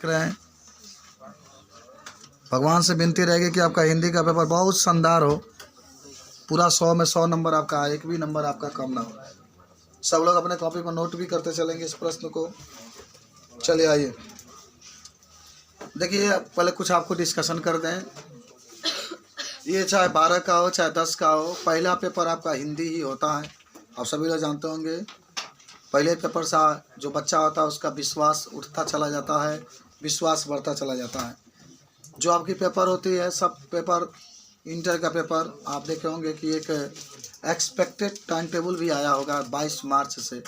करें। भगवान से विनती रहेगी कि आपका हिंदी का पेपर बहुत शानदार हो, पूरा 100 में 100 नंबर आपका, एक भी नंबर आपका कम ना हो। सब लोग अपने कॉपी पर नोट भी करते चलेंगे इस प्रश्न को। चलिए आइए देखिए, पहले कुछ आपको डिस्कशन कर दें। ये चाहे 12 का हो चाहे 10 का हो, पहला पेपर आपका हिंदी ही होता है। आप सभी लोग जानते होंगे, पहले पेपर से जो बच्चा होता है उसका विश्वास उठता चला जाता है, विश्वास बढ़ता चला जाता है। जो आपकी पेपर होती है, सब पेपर, इंटर का पेपर आप देखे होंगे कि एक एक्सपेक्टेड टाइम टेबल भी आया होगा 22 मार्च से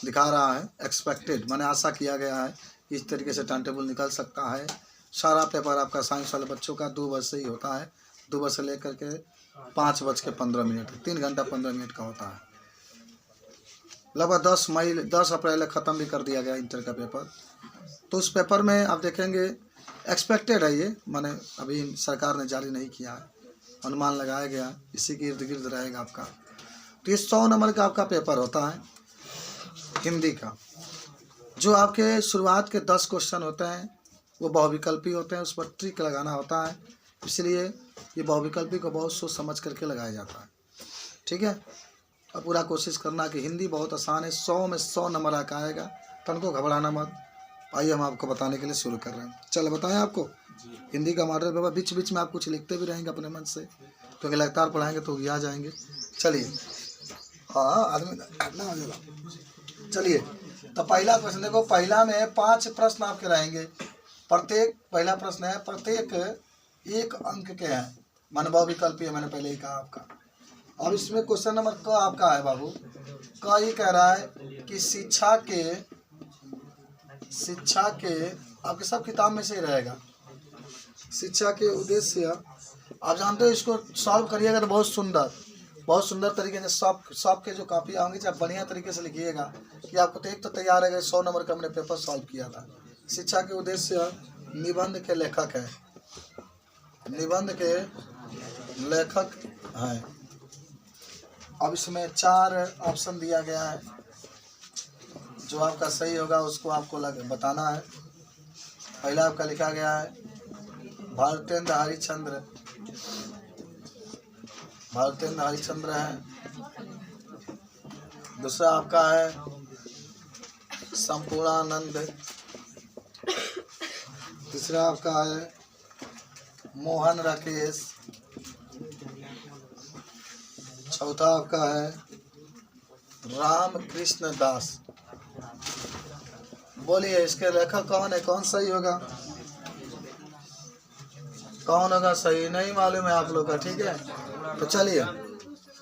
दिखा रहा है। एक्सपेक्टेड माने आशा किया गया है इस तरीके से टाइम टेबल निकल सकता है। सारा पेपर आपका साइंस वाले बच्चों का 2 बजे से ही होता है, 2 बजे से लेकर के 5:15, 3 घंटा 15 मिनट का होता है। लगभग 10 अप्रैल ख़त्म भी कर दिया गया इंटर का पेपर। तो उस पेपर में आप देखेंगे एक्सपेक्टेड है, ये माने अभी सरकार ने जारी नहीं किया है, अनुमान लगाया गया, इसी के इर्द गिर्द रहेगा आपका। तो ये 100 नंबर का आपका पेपर होता है हिंदी का। जो आपके शुरुआत के 10 क्वेश्चन होते हैं वो बहुविकल्पी होते हैं, उस पर ट्रिक लगाना होता है, इसलिए ये बहुविकल्पी को बहुत सोच समझ करके लगाया जाता है। ठीक है, अब पूरा कोशिश करना कि हिंदी बहुत आसान है, 100 में 100 नंबर आका आएगा, तनको घबराना मत। आइए हम आपको बताने के लिए शुरू कर रहे हैं। चलो बताएं आपको हिंदी का मॉडल पेपर। बीच बीच में आप कुछ लिखते भी रहेंगे अपने मन से, क्योंकि लगातार पढ़ाएंगे तो आ जाएंगे। चलिए, हाँ आदमी ना आ जाएगा। चलिए, तो पहला क्वेश्चन देखो, पहला में 5 प्रश्न आपके रहेंगे। पहला प्रश्न है, प्रत्येक 1 अंक के हैं, मन बहुविकल्पी है, मैंने पहले ही कहा आपका। अब इसमें क्वेश्चन नंबर क आपका है बाबू। क ये कह रहा है कि शिक्षा के आपके सब किताब में से ही रहेगा। शिक्षा के उद्देश्य, आप जानते हो, इसको सॉल्व करिएगा तो बहुत सुंदर तरीके से सब के जो कापी आएंगे, जब बढ़िया तरीके से लिखिएगा कि आपको तो एक तो तैयार है 100 नंबर का हमने पेपर सॉल्व किया था। शिक्षा के उद्देश्य निबंध के लेखक है, निबंध के लेखक हैं। अब इसमें 4 ऑप्शन दिया गया है, जो आपका सही होगा उसको आपको बताना है। पहला आपका लिखा गया है भारतेंद्र हरिश्चंद्र है। दूसरा आपका है संपूर्णानंद। तीसरा आपका है मोहन राकेश। चौथा आपका है रामकृष्ण दास। बोलिए इसके लेखक कौन है, कौन सही होगा, कौन होगा सही, नहीं मालूम है आप लोग का। ठीक है, तो चलिए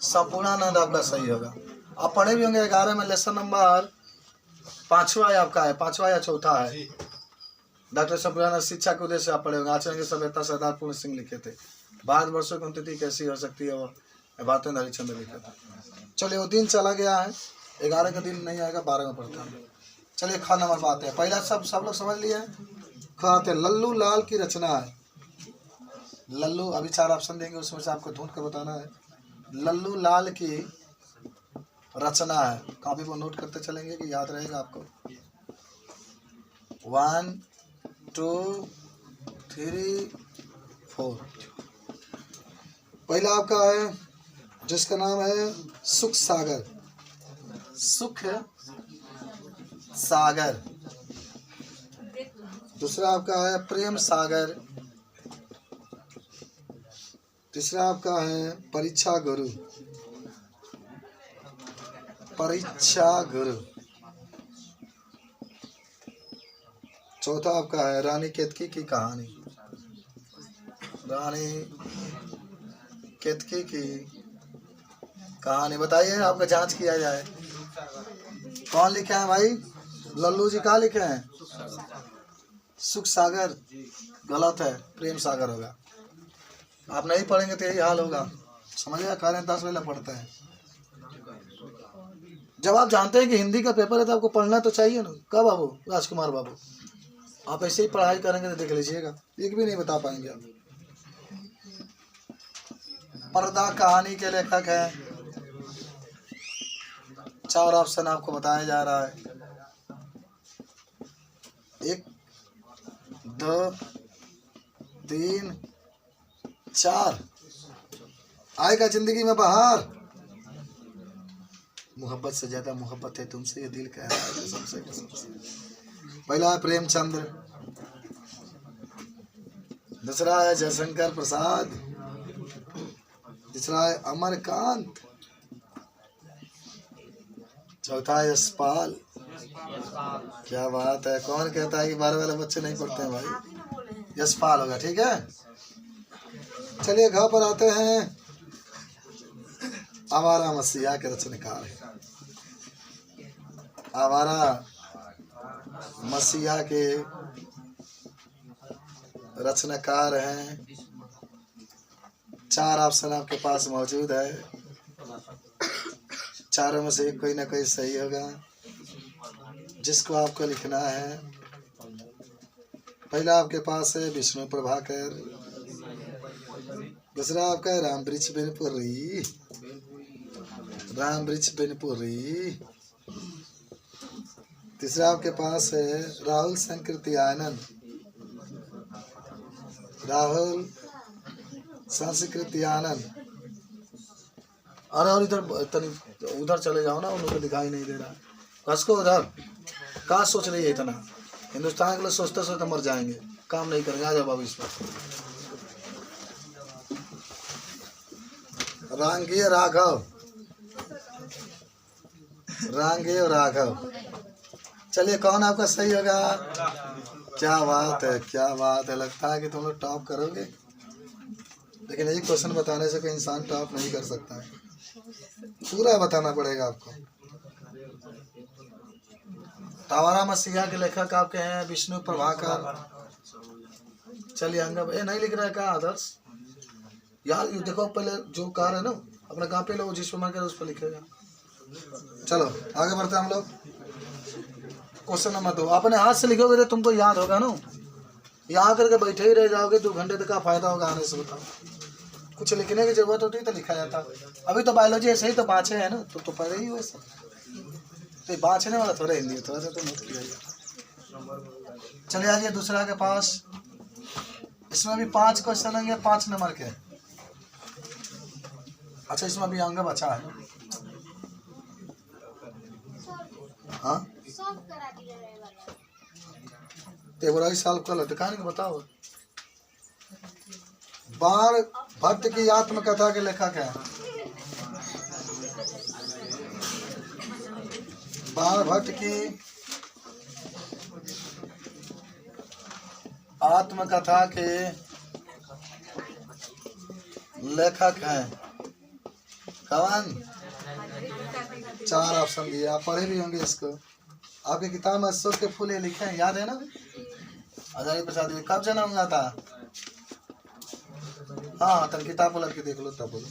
संपूर्णानंद आपका सही होगा। आप पढ़े भी होंगे 11 में, लेसन नंबर 5वां आपका है, 5वां या चौथा है। डॉक्टर संपूर्णानंद शिक्षा के उद्देश्य आप पढ़े होंगे। आचरण की सभ्यता सरदार पूर्ण सिंह लिखे थे। भारतवर्षों की उन्नति कैसी हो सकती है, वो भारतेंद्र हरिश्चंद्र लिखे थे। चलिए, वो दिन चला गया है, 11 का दिन नहीं आएगा, 12 में पढ़ता है। चलिए ख नंबर बात है, पहला सब लोग समझ लिए। खाते लल्लू लाल की रचना है। लल्लू, अभी 4 ऑप्शन देंगे, उसमें से आपको ढूंढ कर बताना है। लल्लू लाल की रचना है, कॉपी पर नोट करते चलेंगे कि याद रहेगा आपको। 1 2 3 4। पहला आपका है जिसका नाम है सुख सागर। दूसरा आपका है प्रेम सागर। तीसरा आपका है परीक्षा गुरु। चौथा आपका है रानी केतकी की कहानी। रानी केतकी की कहानी बताइए, आपका जांच किया जाए। कौन लिखे हैं भाई, लल्लू जी कहाँ लिखे हैं? सुख सागर गलत है, प्रेम सागर होगा। आप नहीं पढ़ेंगे तो यही हाल होगा, समझिए। कह रहे हैं 10 वेला पढ़ते हैं। जब आप जानते हैं कि हिंदी का पेपर है तो आपको पढ़ना तो चाहिए ना। कब बाबू, राजकुमार बाबू, आप ऐसे ही पढ़ाई करेंगे तो देख लीजिएगा, एक भी नहीं बता पाएंगे आप। पर्दा कहानी के लेखक हैं। 4 ऑप्शन आपको बताया जा रहा है। एक 2 3 4 आएगा जिंदगी में बाहर। मोहब्बत से ज्यादा मोहब्बत है तुमसे, ये दिल कह रहा है कसम से कसम से। पहला है प्रेमचंद्र, दूसरा है जयशंकर प्रसाद, तीसरा है अमरकांत, चौथा है यशपाल। क्या बात है, कौन कहता है कि 12 वाले बच्चे नहीं पढ़ते हैं भाई? यशपाल होगा, ठीक है। चलिए घर पर आते हैं। आवारा मसीहा के रचनाकार है, आवारा मसीहा के रचनाकार हैं। 4 ऑप्शन आपके पास मौजूद है, चारों में से कोई ना कोई सही होगा जिसको आपको लिखना है। पहला आपके पास है विष्णु प्रभाकर, दूसरा आपका है रामवृक्ष बिनपुरी, रामवृक्ष बिनपुरी, तीसरा आपके पास है राहुल संकृत्यानंद, राहुल संस्कृत्यानंद। अरे और इधर उधर चले जाओ ना, उन लोगों को दिखाई नहीं दे रहा। कसको उधर कहाँ सोच रही है इतना? हिंदुस्तान के लिए सोचते सोचते मर जाएंगे, काम नहीं करेंगे। आ जाओ बाबू इस पर। रांगीय राघव, रांगीय राघव। चलिए कौन आपका सही होगा? क्या बात है, क्या बात है, लगता है कि तुम लोग टॉप करोगे। लेकिन एक क्वेश्चन बताने से कोई इंसान टॉप नहीं कर सकता है, पूरा बताना पड़ेगा आपको। आवारा मसीहा के लेखक आपके हैं विष्णु प्रभाकर। चलिए अंगब ये नहीं लिख रहा है क्या आदर्श? यार ये देखो, पहले जो कार है ना अपना कहाँ पे लो, जिस पर मन करे उस पर लिखेगा। चलो आगे बढ़ते हैं हम लोग। क्वेश्चन नंबर 2, अपने हाथ से लिखोगे तो तुमको याद होगा ना। यहाँ करके बैठे ही रह जाओगे 2 घंटे तक, का फायदा होगा आने से? बताओ, कुछ लिखने की जरूरत होती तो लिखा जाता। अभी तो बायोलॉजी ऐसे ही तो बाँचे है ना, तो पढ़े ही वैसे तो बाँचने वाला थोड़ा हिंदी थोड़ा सा तो मत किया। चलिए आइए दूसरा के पास। इसमें भी 5 क्वेश्चन होंगे, 5 नंबर के। अच्छा इसमें भी अंग बचा है। हाँ तेवरा ही साल कल है, कहानी बताओ। बाण भट्ट की आत्मकथा के लेखक है। बाण भट्ट की आत्मकथा के लेखक हैं कौन? 4 ऑप्शन दिए, आप पढ़े भी होंगे इसको। आपकी किताब में अशोक के फूल ये लिखे हैं, याद है ना? हजारी प्रसाद कब जन्म हुआ था? हाँ तब किताब पलट के देख लो तब बोलो।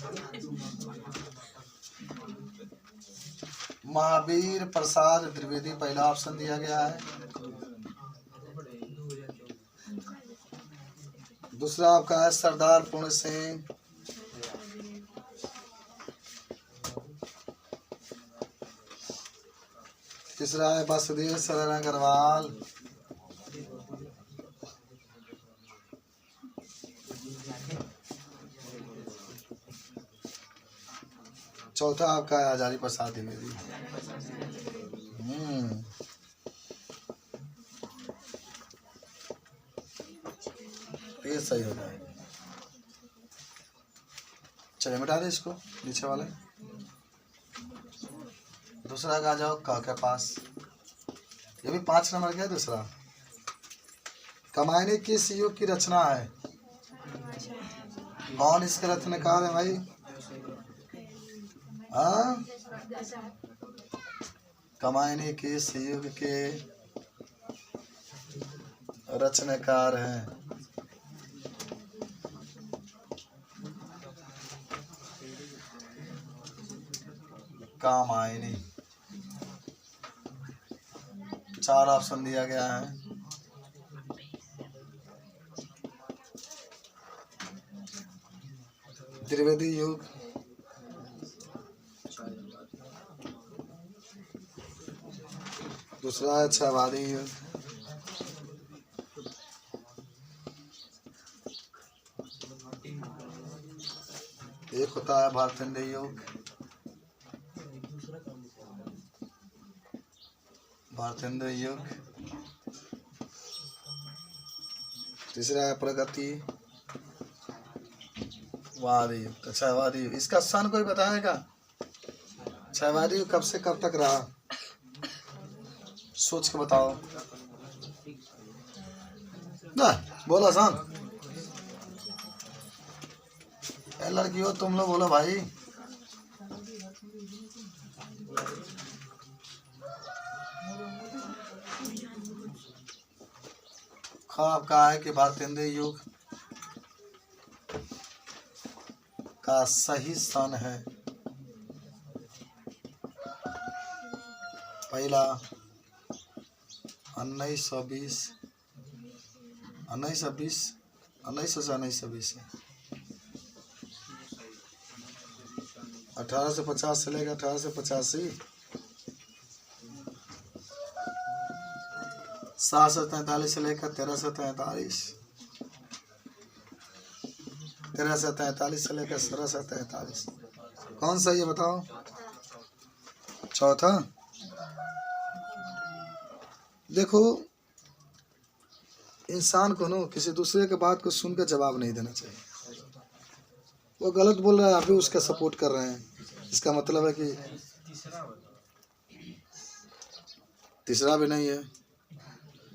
महावीर प्रसाद द्विवेदी पहला ऑप्शन दिया गया है। दूसरा आपका है सरदार पूर्ण सिंह, तीसरा है वासुदेव शरण अग्रवाल, चौथा आपका है हजारी प्रसाद द्विवेदी। ये सही हो जाएगा। चलिए मिटा दे इसको नीचे वाले। दूसरा का आ जाओ का के पास, ये भी 5 नंबर का। दूसरा कमायनी किस युग की रचना है? कौन इसके रचनाकार है भाई? हाँ कमायनी किस युग के रचनाकार हैं? कामायनी। 4 ऑप्शन दिया गया है। त्रिवेदी युग, दूसरा है छहवादी युग, एक होता है भारतेंद्र योग, भारतेंद्र योग। तीसरा है प्रगति वादी युग। तो क्षयवादी युग, इसका सन कोई बताएगा? क्षयवादी युग कब से कब तक रहा? सोच के बताओ ना, बोलो सन। लड़कियों तुम लोग बोलो भाई। ख्वाब का है कि भारतेंद्र युग का सही सन है पहला 1920 है। 1850 से लेकर 1885, 743 से लेकर 1343, 1343 से लेकर 1743। कौन सा ये बताओ? चौथा। देखो इंसान को ना किसी दूसरे के बात को सुनकर जवाब नहीं देना चाहिए। वो गलत बोल रहा है, आप भी उसका सपोर्ट कर रहे हैं, इसका मतलब है कि तीसरा भी नहीं है।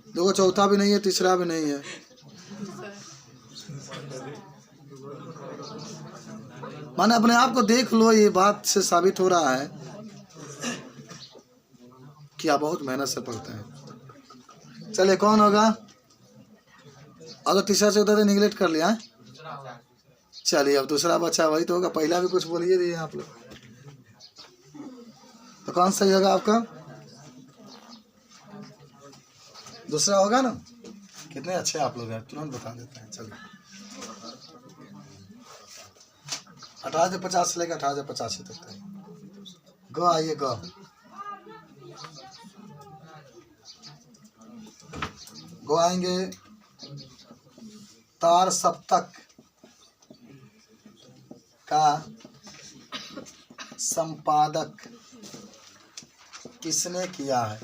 देखो चौथा भी नहीं है, तीसरा भी नहीं है। माने अपने आप को देख लो, ये बात से साबित हो रहा है कि आप बहुत मेहनत से पढ़ते हैं। चलिए कौन होगा? अगर तीसरा चौथा तो निगलेक्ट कर लिया है। चलिए अब दूसरा बच्चा वही तो होगा। पहला भी कुछ बोलिए दिए आप लोग, तो कौन सही होगा आपका? दूसरा होगा ना। कितने अच्छे आप लोग हैं, तुरंत बता देते हैं। चलिए 1850 से लेकर 1885 तक है। ग आइए ग आएंगे। तार सप्तक का संपादक किसने किया है?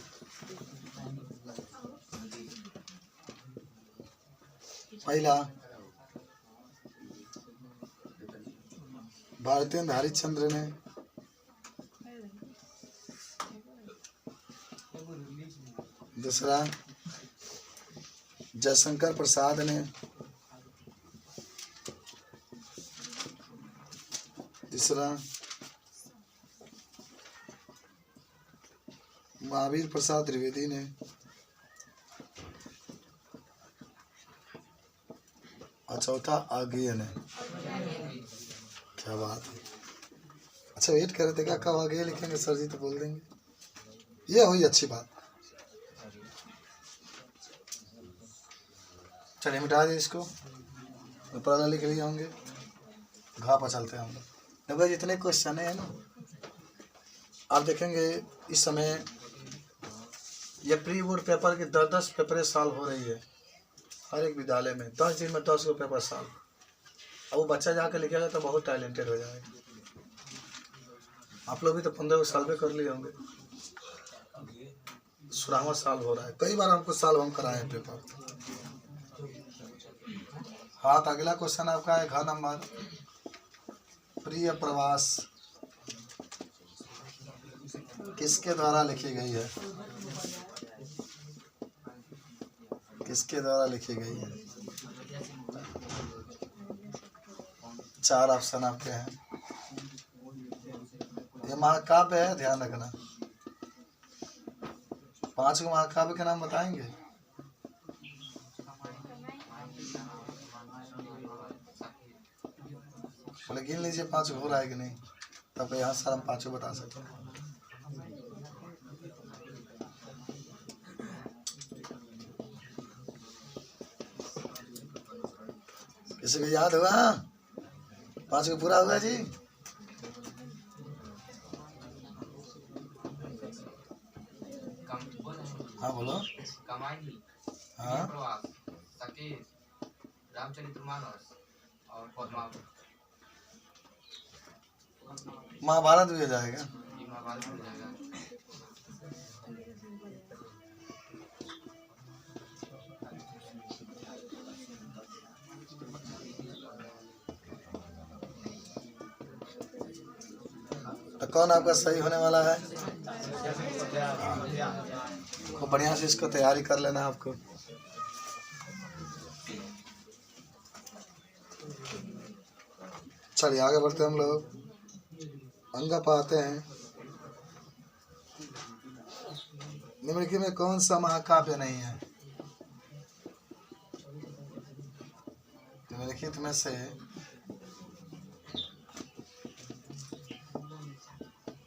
पहला भारतेंद्र हरिश्चंद्र ने, दूसरा जयशंकर प्रसाद ने, तीसरा महावीर प्रसाद द्विवेदी ने, और चौथा आगे ने। क्या बात है। अच्छा वेट कर रहे थे क्या कब आगे लिखेंगे सर जी, तो बोल देंगे। ये हुई अच्छी बात। चलिए मिटा दें इसको, पढ़ा लिख लिए होंगे। घा पर चलते हैं हम लोग। देखो जितने क्वेश्चन है ना, आप देखेंगे इस समय ये प्री बोर्ड पेपर के 10-10 पेपर साल हो रही है हर एक विद्यालय में। 10 दिन में 10 पेपर साल। अब वो बच्चा जाकर लिखेगा तो बहुत टैलेंटेड हो जाएगा। आप लोग भी तो 15 साल में कर लिए होंगे। 16वां साल हो रहा है। कई बार हमको साल हम कराए हैं पेपर। हाथ अगला क्वेश्चन आपका है, घ नंबर। प्रिय प्रवास किसके द्वारा लिखी गई है? किसके द्वारा लिखी गई है? 4 ऑप्शन आपके हैं। ये महाकाव्य है, ध्यान रखना। 5 को महाकाव्य के नाम बताएंगे। बोले गिन लीजिए 5 हो रहा है कि नहीं, तब यहाँ सर हम 5 बता सकते हैं। किसी को याद हुआ? 5 को पूरा हुआ जी? हाँ बोलो। हाँ रामचरितमानस और पद्मावत। महाभारत भी हो जाएगा। तो कौन आपका सही होने वाला है? खूब बढ़िया से इसको तैयारी कर लेना है आपको। चलिए आगे बढ़ते हम लोग। अंगा पाते हैं। निम्नलिखित में कौन सा महाकाव्य नहीं है? निम्नलिखित में से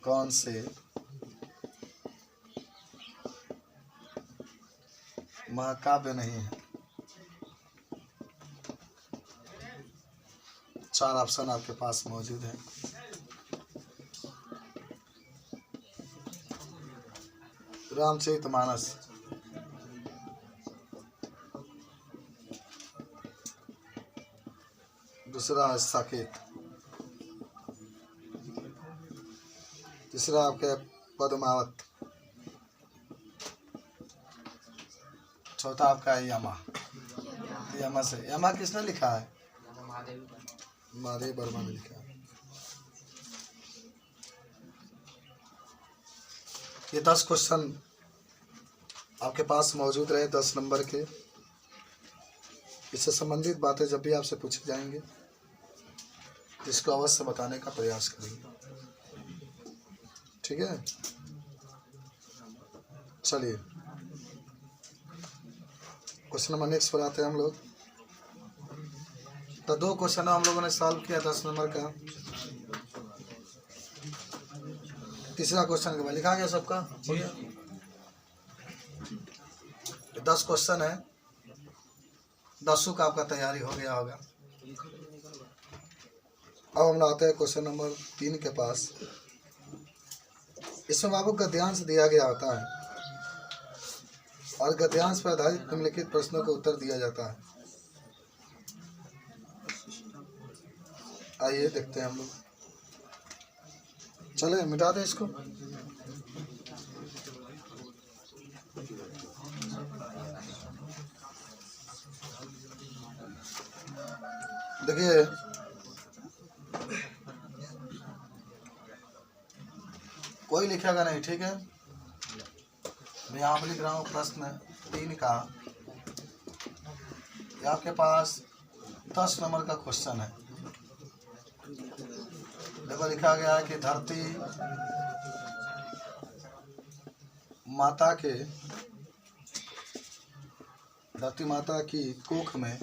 कौन से महाकाव्य नहीं है? 4 ऑप्शन आपके पास मौजूद है। रामचरितमानस, दूसरा है साकेत, तीसरा आपके पद्मावत, चौथा आपका है यमा। यमा से यमा किसने लिखा है? महादेव वर्मा ने लिखा है। ये 10 क्वेश्चन आपके पास मौजूद रहे, 10 नंबर के। इससे संबंधित बातें जब भी आपसे पूछी जाएंगे इसको अवश्य बताने का प्रयास करेंगे, ठीक है। चलिए क्वेश्चन नंबर नेक्स्ट पर आते हैं हम लोग। तो 2 क्वेश्चन हम लोगों ने सॉल्व किया 10 नंबर का। तीसरा क्वेश्चन के बाद लिखा गया सबका, हो गया। 10 क्वेश्चन है, 10 का आपका तैयारी हो गया होगा। अब हम आते हैं क्वेश्चन नंबर 3 के पास। इसमें आपको गद्यांश दिया गया होता है और गद्यांश पर आधारित निम्नलिखित प्रश्नों का उत्तर दिया जाता है। आइए देखते हैं हम लोग। चले मिटा दें इसको। देखिए कोई लिखेगा नहीं, ठीक है। मैं यहाँ पर लिख रहा हूँ प्रश्न 3 का। ये आपके पास 10 नंबर का क्वेश्चन है। देखो लिखा गया है कि धरती माता की कोख में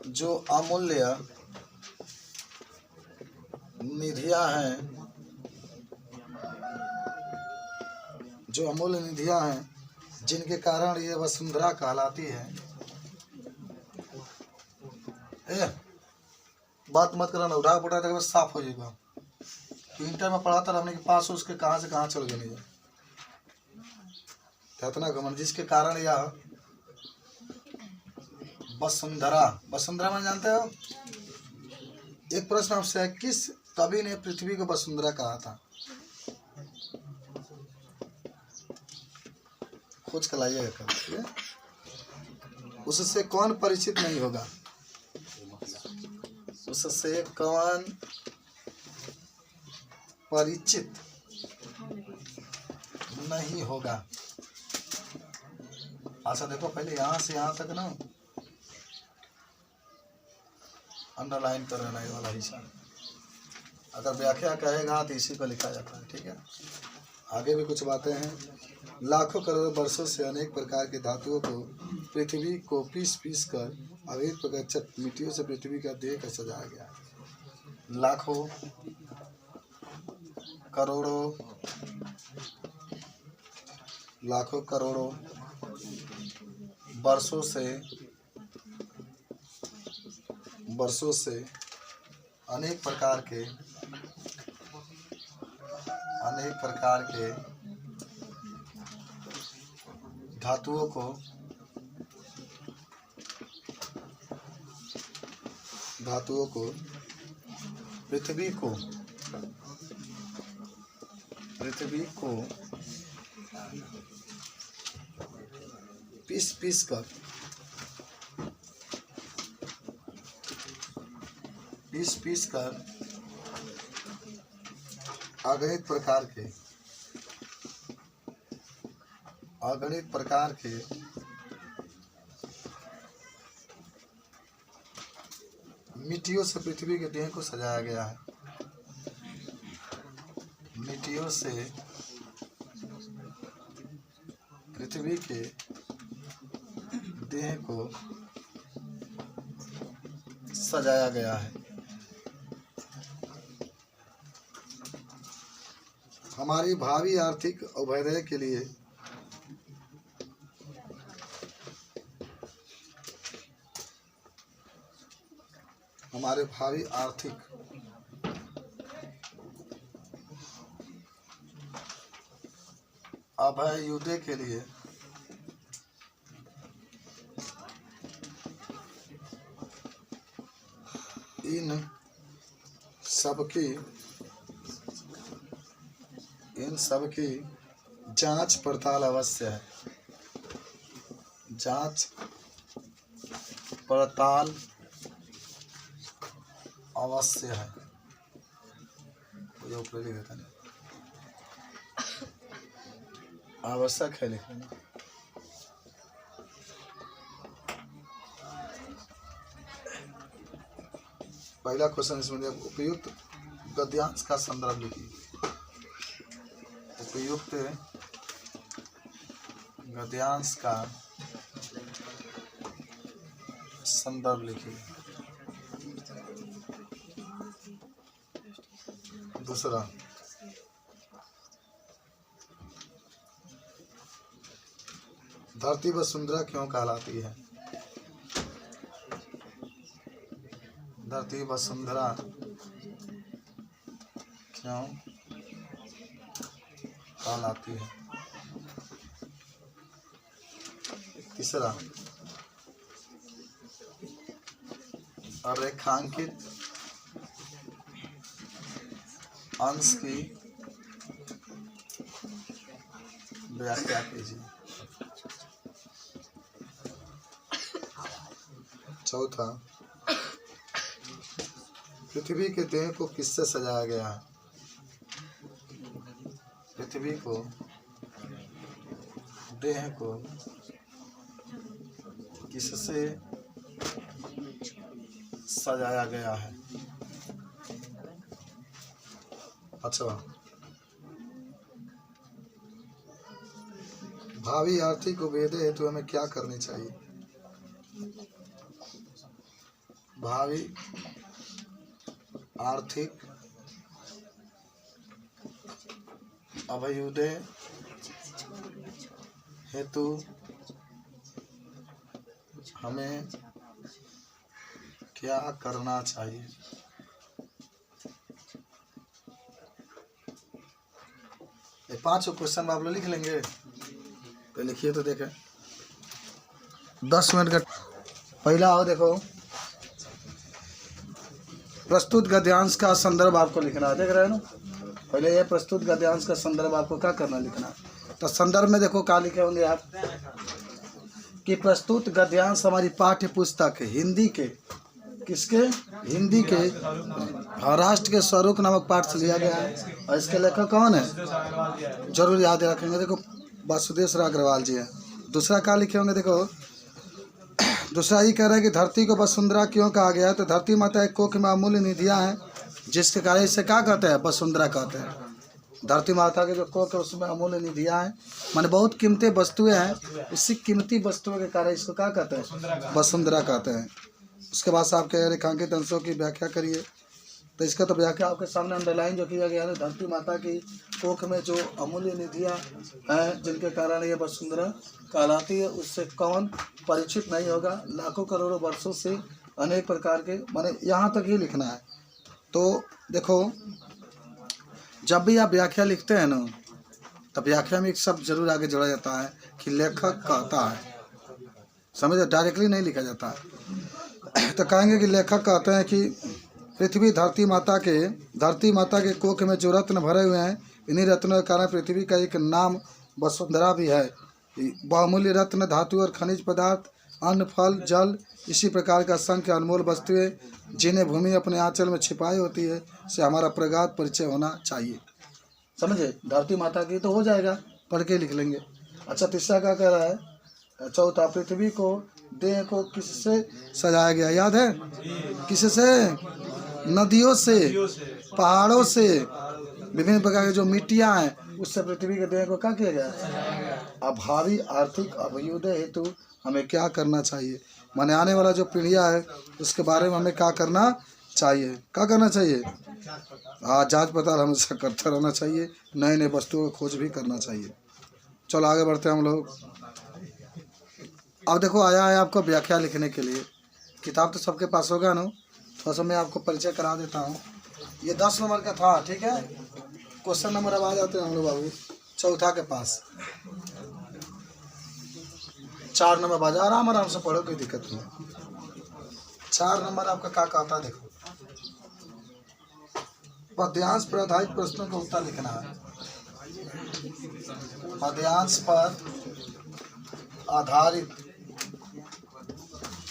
जो अमूल्य निधियां हैं जिनके कारण ये वसुंधरा कहलाती है। बात मत करना, उठा पुठा तक बस साफ हो जाएगा। इंटर में पढ़ाता रहने के पास उसके कहाँ से कहाँ चल गए नहीं इतना घमंड, जिसके कारण यह वसुंधरा में जानते हो। एक प्रश्न आपसे है, किस कवि ने पृथ्वी को वसुंधरा कहा था? खोज कर लाइएगा कभी। उससे कौन परिचित नहीं होगा? उससे कौन परिचित नहीं होगा? अच्छा देखो पहले यहाँ से यहाँ तक ना अंडरलाइन कर लेना ये वाला हिस्सा। अगर व्याख्या कहेगा तो इसी को लिखा जाता है, ठीक है। आगे भी कुछ बातें हैं। लाखों करोड़ों वर्षों से अनेक प्रकार के धातुओं को पृथ्वी को पीस कर अवैध प्रगच्छत मिट्टियों से पृथ्वी का देह का सजाया गया है। लाखों करोड़ों वर्षों से अनेक प्रकार के धातुओं को धातुओं को पृथ्वी को पीस कर अगणित प्रकार के मिट्टियों से पृथ्वी के देह को सजाया गया है। मिट्टियों से पृथ्वी के देह को सजाया गया है। हमारी भावी आर्थिक अभ्युदय के लिए हमारे भावी आर्थिक अभ्युदय के लिए इन सबकी जांच पड़ताल अवश्य है। जांच पड़ताल अवश्य है। ऊपर लिख देता नहीं, आवश्यक है लिखना। पहला क्वेश्चन इसमें उपयुक्त गद्यांश का संदर्भ लिखिए। उपयुक्त गद्यांश का संदर्भ लिखिए। दूसरा, धरती वसुंधरा क्यों कहलाती है? धरती वसुंधरा क्यों कहलाती है? तीसरा, रेखांकित अंश की व्याख्या कीजिए। चौथा, पृथ्वी के देह को किससे सजाया गया है? पृथ्वी को देह को किससे सजाया गया है? अच्छा, भावी आर्थिक अभ्युदय हेतु हमें क्या करनी चाहिए? भावी आर्थिक अभ्युदय हेतु हमें क्या करना चाहिए? ये 5 क्वेश्चन आप लोग लिख लेंगे तो लिखिए। तो देखें 10 मिनट का पहला हो। देखो, प्रस्तुत गद्यांश का संदर्भ आपको लिखना है। देख रहे हैं ना, पहले ये प्रस्तुत गद्यांश का संदर्भ आपको क्या करना लिखना। तो संदर्भ में देखो क्या लिखे होंगे आप कि प्रस्तुत गद्यांश हमारी पाठ्य पुस्तक हिंदी के किसके हिंदी के महाराष्ट्र के स्वरूप नामक पाठ से लिया गया है। और इसके लेखक कौन है? जरूर याद रखेंगे। देखो वासुदेव अग्रवाल जी हैं। दूसरा क्या लिखे होंगे? देखो दूसरा ये कह रहा है कि धरती को वसुंधरा क्यों कहा गया है? तो धरती माता एक कोख में अमूल्य निधियाँ हैं, जिसके कारण इसे क्या कहते हैं? वसुंधरा कहते हैं। धरती माता के जो कोख है उसमें अमूल्य निधियाँ हैं, माने बहुत कीमती वस्तुएं हैं। इसी कीमती वस्तुओं के कारण इसको क्या कहते हैं? वसुंधरा कहते हैं। उसके बाद से आपके रेखांकित अंशों की व्याख्या करिए। तो इसका तो व्याख्या आपके सामने अंडरलाइन जो किया गया है, धरती माता की कोख में जो अमूल्य निधियाँ हैं जिनके कारण ये वसुंधरा कहलाती है, उससे कौन परिचित नहीं होगा। लाखों करोड़ों वर्षों से अनेक प्रकार के, माने यहाँ तक ही लिखना है। तो देखो जब भी आप व्याख्या लिखते हैं ना, तब व्याख्या में एक शब्द जरूर आगे जोड़ा जाता है कि लेखक कहता है। समझे? डायरेक्टली नहीं लिखा जाता है। तो कहेंगे कि लेखक कहते हैं कि पृथ्वी धरती माता के कोख में जो रत्न भरे हुए हैं, इन्हीं रत्नों के कारण पृथ्वी का एक नाम वसुंधरा भी है। बहुमूल्य रत्न, धातु और खनिज पदार्थ, अन्न, फल, जल, इसी प्रकार का असंख्य अनमोल वस्तुएं जिन्हें भूमि अपने आंचल में छिपाई होती है, से हमारा प्रगाढ़ परिचय होना चाहिए। समझे? धरती माता की तो हो जाएगा, पढ़ के लिख लेंगे। अच्छा, तीसरा क्या कह रहा है? चौथा, पृथ्वी को देह को किससे सजाया गया? याद है? किससे? नदियों से, पहाड़ों से, विभिन्न प्रकार के जो मिट्टियां हैं, उससे पृथ्वी के देह को क्या किया गया? अभावी आर्थिक अभ्युदय हेतु हमें क्या करना चाहिए? माने आने वाला जो पीढ़ियां है उसके बारे में हमें क्या करना चाहिए? क्या करना चाहिए? जांच पड़ताल हमेशा करता रहना चाहिए, नए नए वस्तुओं की खोज भी करना चाहिए। चलो आगे बढ़ते हैं हम लोग। अब देखो, आया है आपको व्याख्या लिखने के लिए। किताब तो सबके पास होगा ना, थोड़ा सा मैं आपको परिचय करा देता हूँ। ये 10 नंबर का था, ठीक है। क्वेश्चन नंबर अब आ जाते हैं हम लोग बाबू चौथा के पास। 4 नंबर बाजा, आराम से पढ़ो, कोई दिक्कत नहीं। 4 नंबर आपका क्या कहता, देखो। पद्यांश पर आधारित प्रश्नों का उत्तर लिखना है। पद्यांश पर आधारित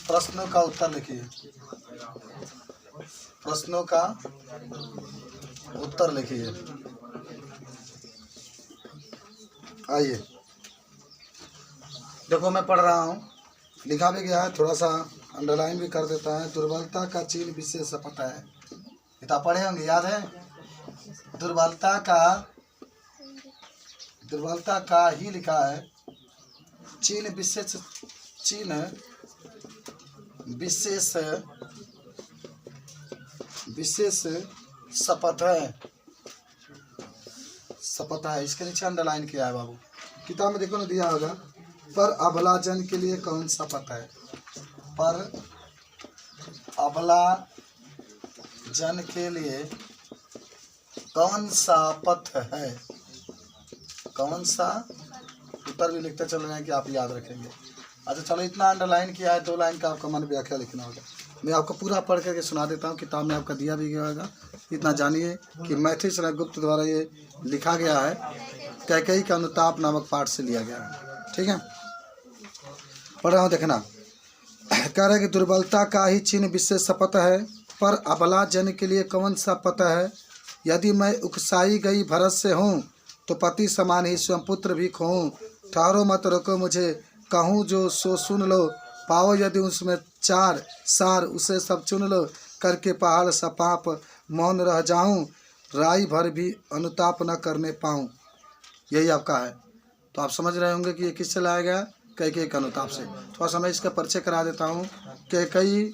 प्रश्नों का उत्तर लिखिए। प्रश्नों का उत्तर लिखिए। आइए देखो, मैं पढ़ रहा हूँ, लिखा भी गया है, थोड़ा सा अंडरलाइन भी कर देता है। दुर्बलता का चिन्ह विशेष पता है, किताब पढ़े होंगे, याद है? दुर्बलता का ही लिखा है, चिन्ह विशेष शपथ है। इसके नीचे अंडरलाइन किया है बाबू, किताब में देखो ना, दिया होगा। पर अबला जन के लिए कौन सा पथ है? पर अबला जन के लिए कौन सा पथ है? कौन सा? उत्तर भी लिखते चले जाएं कि आप याद रखेंगे। अच्छा चलो, इतना अंडरलाइन किया है, 2 लाइन का आपका मन व्याख्या लिखना होगा। मैं आपको पूरा पढ़ करके सुना देता हूँ, किताब में आपका दिया भी गया होगा। इतना जानिए कि मैथिली शरण गुप्त द्वारा ये लिखा गया है, कैकेयी का अनुताप नामक पाठ से लिया गया है, ठीक है। पढ़ रहा हूँ, देखना। कह रहे कि दुर्बलता का ही चिन्ह विशेष शपथ है, पर अबला जन के लिए कौन सा पता है? यदि मैं उकसाई गई भरत से हूँ, तो पति समान ही स्वयं पुत्र भी खोऊं। ठहरो मत रोको मुझे, कहूँ जो सो सुन लो। पाओ यदि उसमें 4 सार, उसे सब चुन लो। करके पहाड़ सा पाप मौन रह जाऊं, राई भर भी अनुताप न करने पाऊं। यही आपका है। तो आप समझ रहे होंगे कि ये किससे लाया गया? कैकेयी के अनुताप से। थोड़ा सा मैं इसका परिचय करा देता हूँ। कैकेयी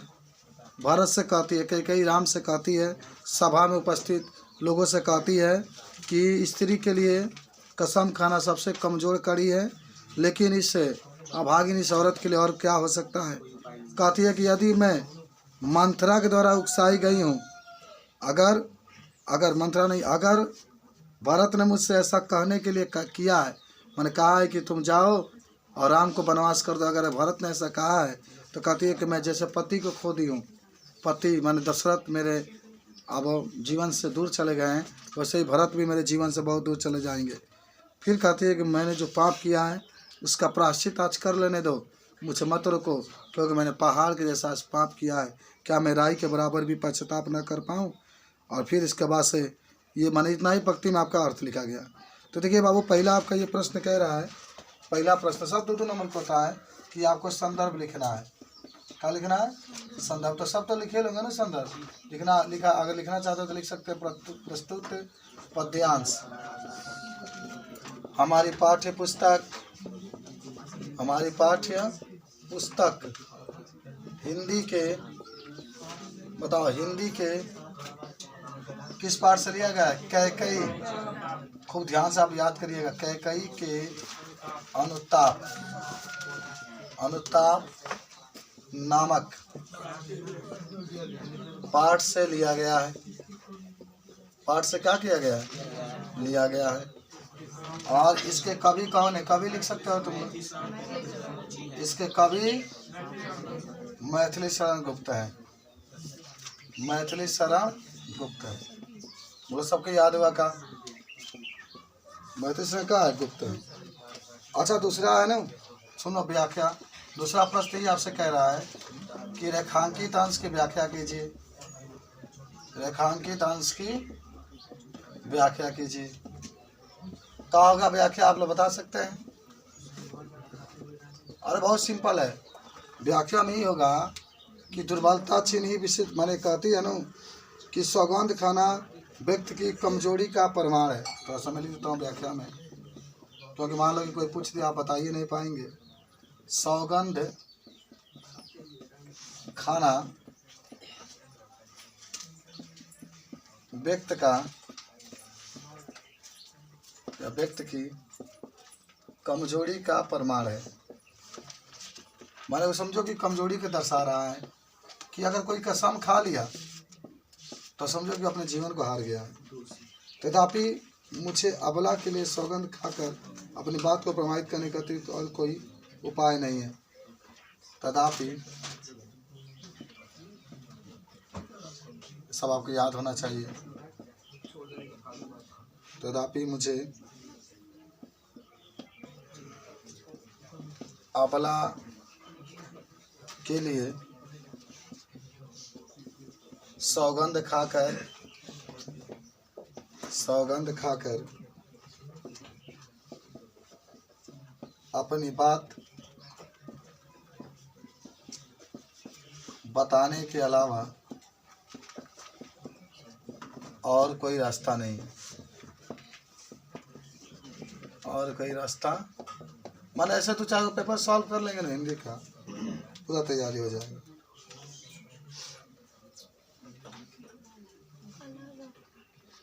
भरत से कहती है, कैकेयी राम से कहती है, सभा में उपस्थित लोगों से कहती है कि स्त्री के लिए कसम खाना सबसे कमज़ोर कड़ी है, लेकिन इस अभागिन इस औरत के लिए और क्या हो सकता है? कहती है कि यदि मैं मंथरा के द्वारा उकसाई गई हूँ, अगर मंथरा नहीं, अगर भरत ने मुझसे ऐसा कहने के लिए किया है, मैंने कहा है कि तुम जाओ और राम को वनवास कर दो, अगर भरत ने ऐसा कहा है, तो कहती है कि मैं जैसे पति को खो दी हूँ, पति मैंने दशरथ मेरे अब जीवन से दूर चले गए हैं, वैसे ही भरत भी मेरे जीवन से बहुत दूर चले जाएंगे। फिर कहती है कि मैंने जो पाप किया है उसका प्रायश्चित आज कर लेने दो, मुझे मत रोको, क्योंकि मैंने पहाड़ के जैसा पाप किया है, क्या मैं राई के बराबर भी पश्चाताप न कर पाऊँ? और फिर इसके बाद से ये माने इतना ही पंक्ति में आपका अर्थ लिखा गया। तो देखिए बाबू, पहला आपका ये प्रश्न कह रहा है, पहला प्रश्न सब 2 नंबर को होता है कि आपको संदर्भ लिखना है। क्या लिखना है? संदर्भ। तो सब तो लिखे लोगे ना, संदर्भ लिखा अगर लिखना चाहते हो तो लिख सकते हैं प्रस्तुत पद्यांश। हमारी पाठ्य पुस्तक हिंदी के, बताओ, हिंदी के किस पाठ से लिया गया है? कैकेयी। खूब ध्यान से आप याद करिएगा, कैकेयी के अनुताप नामक पाठ से लिया गया है। पाठ से क्या किया गया है? लिया गया है। और इसके कवि कौन है? कवि लिख सकते हो तुम। इसके कवि मैथिली शरण गुप्त हैं। मैथिली शरण गुप्त है। बोलो सबको याद हुआ का? मैथिली शरण का है गुप्त है। अच्छा दूसरा है ना, सुनो व्याख्या। दूसरा प्रश्न ही आपसे कह रहा है कि रेखांकित अंश की व्याख्या कीजिए। रेखांकित अंश की व्याख्या कीजिए। क्या होगा व्याख्या, आप लोग बता सकते हैं? अरे बहुत सिंपल है। व्याख्या में ही होगा कि दुर्बलता चिन्ह ही विशिष्ट माने कहती है ना कि सौगंध खाना व्यक्ति की कमजोरी का प्रमाण है। तो समझ लेता हूँ व्याख्या में, क्योंकि मान लो कि कोई पूछ दिया आप बता ही नहीं पाएंगे। सौगंध खाना व्यक्ति का या व्यक्ति की कमजोरी का प्रमाण है। माने वो समझो कि कमजोरी के दर्शा रहा है कि अगर कोई कसम खा लिया तो समझो कि अपने जीवन को हार गया। तथापि मुझे अबला के लिए सौगंध खाकर अपनी बात को प्रमाणित करने का तो और कोई उपाय नहीं है। तथापि सब आपको याद होना चाहिए। तथापि मुझे अबला के लिए सौगंध खाकर अपनी बात बताने के अलावा और कोई रास्ता नहीं। और कोई रास्ता माने ऐसे तो चाहे पेपर सॉल्व कर लेंगे ना, हिंदी का पूरा तैयारी हो जाएगा।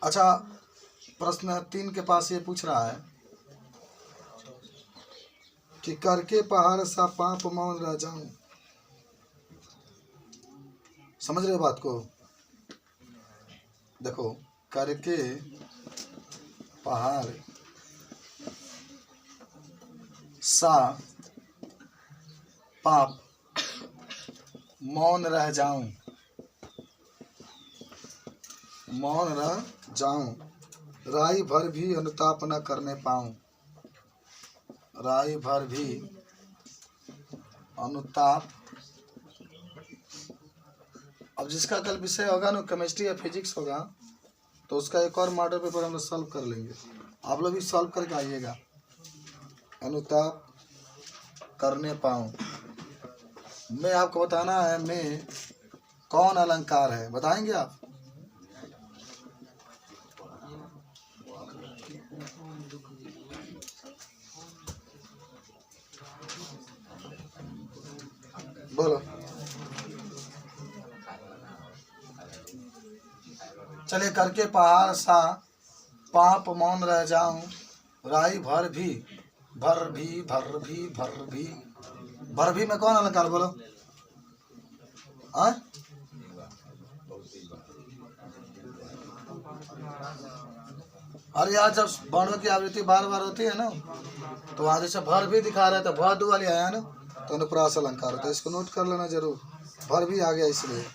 अच्छा प्रश्न 3 के पास ये पूछ रहा है कि करके पहाड़ सा पाप मौन रह जाऊं। समझ रहे हो बात को? देखो, करके पहाड़ सा पाप मौन रह जाऊं, मौन रह जाऊं, राई भर भी अनुताप न करने पाऊं। राई भर भी अनुताप। अब जिसका कल विषय होगा ना केमिस्ट्री या फिजिक्स होगा तो उसका एक और मॉडल पेपर हम लोग सॉल्व कर लेंगे। आप लोग भी सॉल्व करके आइएगा। अनुताप करने पाऊं। मैं आपको बताना है मैं कौन अलंकार है, बताएंगे आप? बोलो। चलिए, करके पहाड़ सा पाप मौन रह जाऊं, राई भर भी भर भी में कौन अलंकार बोलो? अरे यार जब वर्णों की आवृत्ति बार बार होती है ना तो वहां जैसे भर भी दिखा रहा है तो भर दो वाली आया ना तो अनुप्रास अलंकार होता है। इसको नोट कर लेना जरूर, भर भी आ गया इसलिए।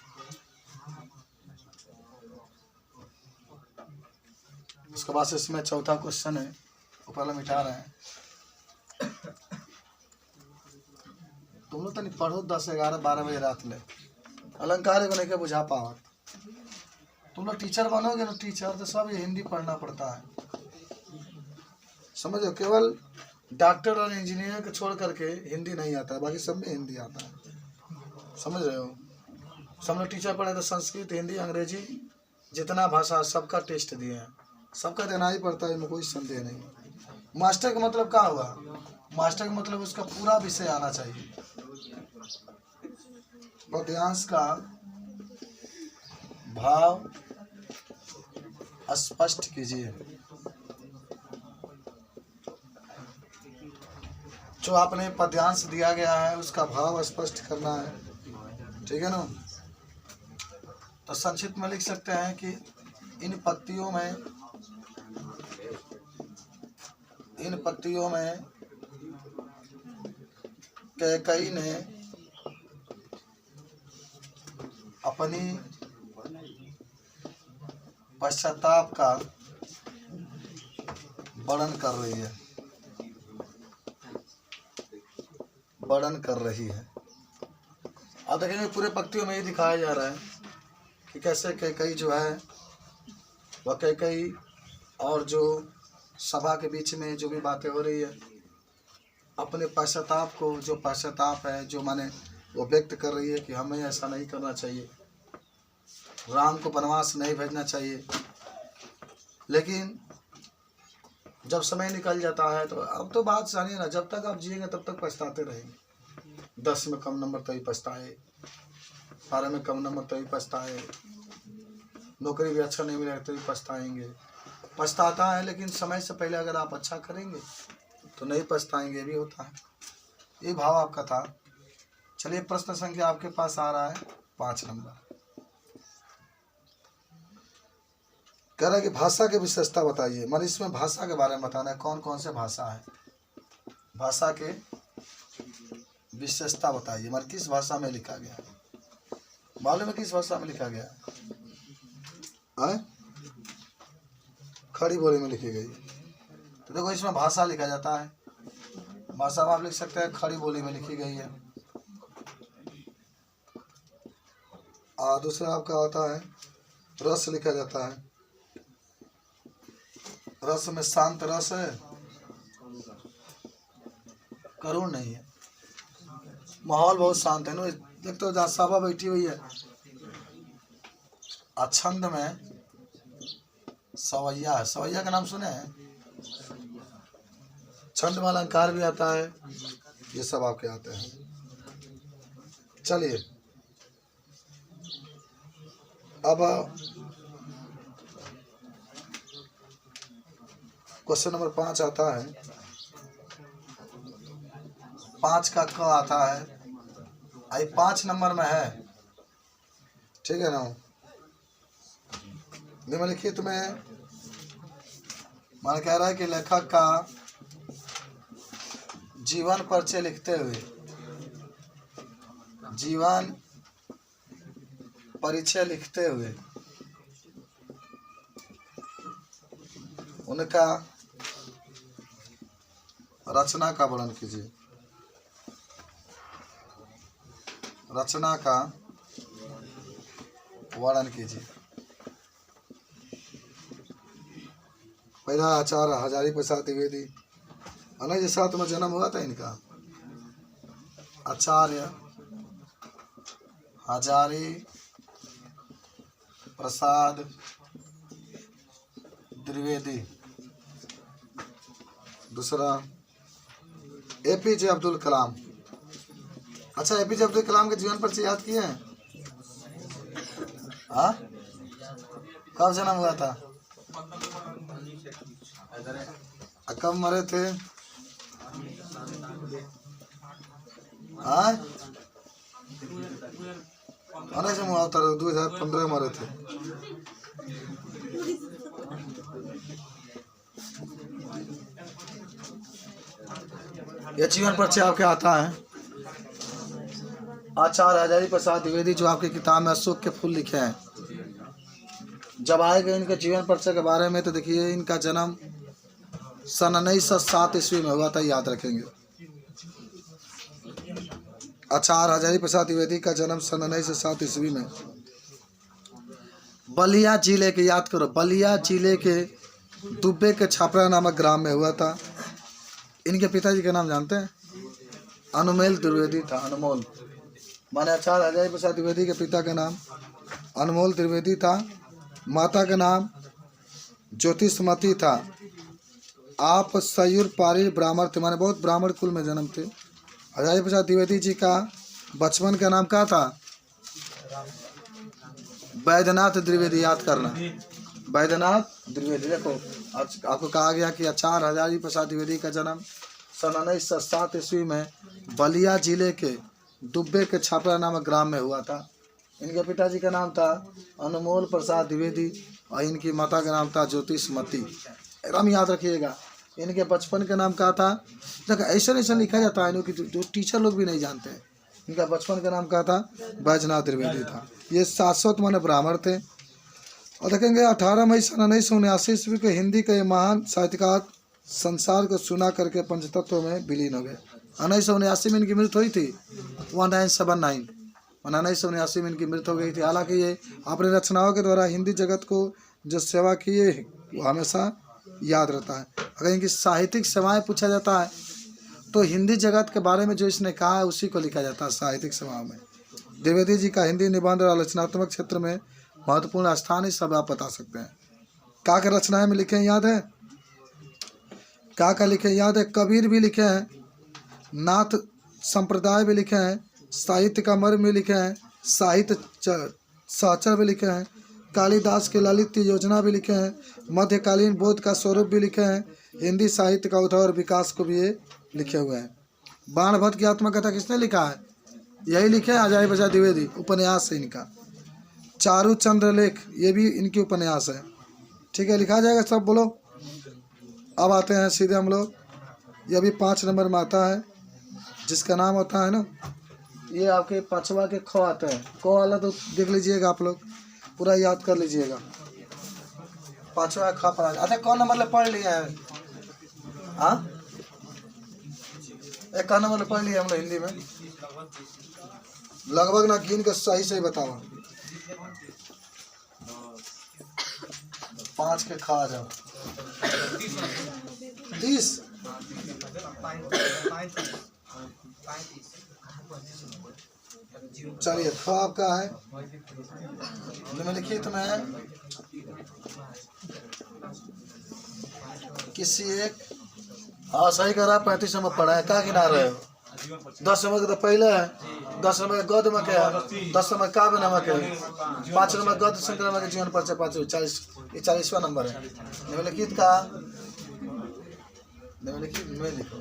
उसके बाद से इसमें चौथा क्वेश्चन है, ऊपर मिटा रहे हैं। तुम लोग तो नहीं पढ़ो 10, 11, 12 बजे रात में अलंकार को लेकर बुझा पाओ। तुम लोग टीचर बनोगे ना, टीचर तो सब ये हिंदी पढ़ना पड़ता है। समझो, केवल डॉक्टर और इंजीनियर को छोड़ करके हिंदी नहीं आता है, बाकी सब में हिंदी आता है। समझ रहे हो? सब लोग टीचर पढ़े तो संस्कृत, हिंदी, अंग्रेजी जितना भाषा सबका टेस्ट दिए हैं, सबका देना ही पड़ता है, इनमें कोई संदेह नहीं। मास्टर का मतलब क्या हुआ? मास्टर का मतलब उसका पूरा विषय आना चाहिए। पद्यांश का भाव स्पष्ट कीजिए। जो आपने पद्यांश दिया गया है उसका भाव स्पष्ट करना है, ठीक है ना? तो संक्षिप्त में लिख सकते हैं कि इन पत्तियों में कैकई ने अपनी पश्चाताप का वर्णन कर रही है, वर्णन कर रही है। आप देखेंगे पूरे पंक्तियों में ये दिखाया जा रहा है कि कैसे कैकेयी जो है वह कैकेयी और जो सभा के बीच में जो भी बातें हो रही है, अपने पश्चाताप को, जो पश्चाताप है, जो माने वो व्यक्त कर रही है कि हमें ऐसा नहीं करना चाहिए, राम को वनवास नहीं भेजना चाहिए। लेकिन जब समय निकल जाता है तो अब तो बात जानिए ना, जब तक आप जिएंगे तब तक पछताते रहेंगे। 10 में कम नंबर तभी पछताए, 12 में कम नंबर तभी पछताए, नौकरी भी अच्छा नहीं मिलेगा तभी पछताएंगे। पछताता है, लेकिन समय से पहले अगर आप अच्छा करेंगे तो नहीं पछताएंगे, भी होता है। ये भाव आपका था। चलिए प्रश्न संख्या आपके पास आ रहा है 5 नंबर। कह रहा है कि भाषा की विशेषता बताइए। मान इसमें भाषा के बारे में बताना है, कौन कौन से भाषा है, भाषा के विशेषता बताइए। मान किस भाषा में लिखा गया, मालूम है किस भाषा में लिखा गया है? खड़ी बोली में लिखी गई। तो देखो इसमें भाषा लिखा जाता है, भाषा आप लिख सकते हैं खड़ी बोली में लिखी गई है। और दूसरा आपका होता है रस लिखा जाता है। रस में शांत रस है, करुण नहीं है। माहौल बहुत शांत है ना। देख तो जहाँ सभा बैठी हुई है, छंद में सवैया है। सवैया का नाम सुने हैं? छंद में अलंकार भी आता है, ये सब आपके आते हैं। चलिए अब क्वेश्चन नंबर 5 आता है। 5 का क आता है, आई 5 नंबर में है, ठीक है ना। निम्नलिखित में मान कह रहा है कि लेखक का जीवन परिचय लिखते हुए, जीवन परिचय लिखते हुए उनका रचना का वर्णन कीजिए। रचना का वर्णन कीजिए। पहला आचार्य हजारी प्रसाद द्विवेदी, अनय के साथ में जन्म हुआ था इनका। आचार्य हजारी प्रसाद द्विवेदी। दूसरा एपीजे अब्दुल कलाम। अच्छा, एपीजे अब्दुल कलाम के जीवन पर याद किए हैं? हाँ, कब जन्म हुआ था, कब मरे थे? हाँ, 2015 मरे थे। यह जीवन परिचय आपके आता है। आचार्य हजारी प्रसाद द्विवेदी जो आपकी किताब में अशोक के फूल लिखे हैं, जब आएगा इनके जीवन परिचय के बारे में तो देखिए इनका जन्म सन 1907 ईस्वी में हुआ था, याद रखेंगे। आचार्य हजारी प्रसाद द्विवेदी का जन्म सन 1907 ईस्वी में बलिया जिले के, याद करो, बलिया जिले के दुब्बे के छापरा नामक ग्राम में हुआ था। इनके पिताजी का नाम जानते हैं? अनुमेल त्रिवेदी था। अनमोल माने आचार्य हजारी प्रसाद द्विवेदी के पिता का नाम अनमोल त्रिवेदी था, माता का नाम ज्योतिषमती था। आप सयूर पारी ब्राह्मण थे, माने बहुत ब्राह्मण कुल में जन्म थे। हजारी प्रसाद द्विवेदी जी का बचपन का नाम क्या था? वैद्यनाथ द्विवेदी, याद करना, वैद्यनाथ द्विवेदी। देखो आपको कहा गया कि आचार्य हजारी प्रसाद द्विवेदी का जन्म सन 1907 ईस्वी में बलिया जिले के दुब्बे के छापरा नामक ग्राम में हुआ था। इनके पिताजी का नाम था अनमोल प्रसाद द्विवेदी और इनकी माता का नाम था ज्योतिषमती। एकदम याद रखिएगा। इनके बचपन का नाम क्या था? देखो ऐसा ऐसा लिखा जाता है कि जो टीचर लोग भी नहीं जानते हैं। इनका बचपन का नाम क्या था? बैजनाथ द्विवेदी था। ये शाश्वत माने ब्राह्मण थे। और देखेंगे 18 मई सन 1979 ईस्वी को हिंदी के महान साहित्यकार संसार को सुना करके पंचतत्व में विलीन हो गए। 1979 में इनकी मृत्यु हुई थी, 1979 में इनकी मृत्यु हो गई थी। हालांकि ये अपनी रचनाओं के द्वारा हिंदी जगत को जो सेवा की है वो हमेशा याद रहता है। अगर इनकी साहित्यिक सेवाएं पूछा जाता है तो हिंदी जगत के बारे में जो इसने कहा है उसी को लिखा जाता है साहित्यिक सेवाओं में। द्विवेदी जी का हिंदी निबंध और आलोचनात्मक क्षेत्र में महत्वपूर्ण स्थान इस सब आप बता सकते हैं। क्या क्या रचनाएं में लिखे हैं याद है? क्या क्या लिखे हैं याद है? कबीर भी लिखे हैं, नाथ संप्रदाय भी लिखे हैं, साहित्य का मर्म भी लिखे हैं, साहित्य सहचर भी लिखे हैं, कालिदास के ललित योजना भी लिखे हैं, मध्यकालीन बोध का स्वरूप भी लिखे हैं, हिंदी साहित्य का उद्भव और विकास को भी ये लिखे हुए हैं। बाणभट्ट की आत्मकथा किसने लिखा है? यही लिखे हैं अजय बजा द्विवेदी, उपन्यास है इनका। चारू चंद्र लेख ये भी इनकी उपन्यास है। ठीक है, लिखा जाएगा सब, बोलो। अब आते हैं सीधे हम लोग, यह भी 5 नंबर में आता है जिसका नाम होता है ना, ये आपके 5वां के ख आता है। क वाला तो देख लीजिएगा आप लोग, पूरा याद कर लीजिएगा। 5वां ख पर अच्छा कौन नंबर ले पढ़ लिया है? हाँ, एक का नंबर ले पढ़ लिया हम लोग हिंदी में, लगभग ना गिन के सही सही बताओ। 5 के खा जाओ 30। चलिए ख आपका है, निम्नलिखित में किसी एक, हाँ सही करा, 35 नंबर पढ़ा है। क्या गिना रहे हो? 10 नंबर तो पहले है, 10 नंबर गद में क्या है, 10 नंबर काव्य नमक है, 5 नंबर गद संक्रमण के जीवन परिचय 5 40, ये 40वां नंबर है। निम्नलिखित का, निम्नलिखित में लिखो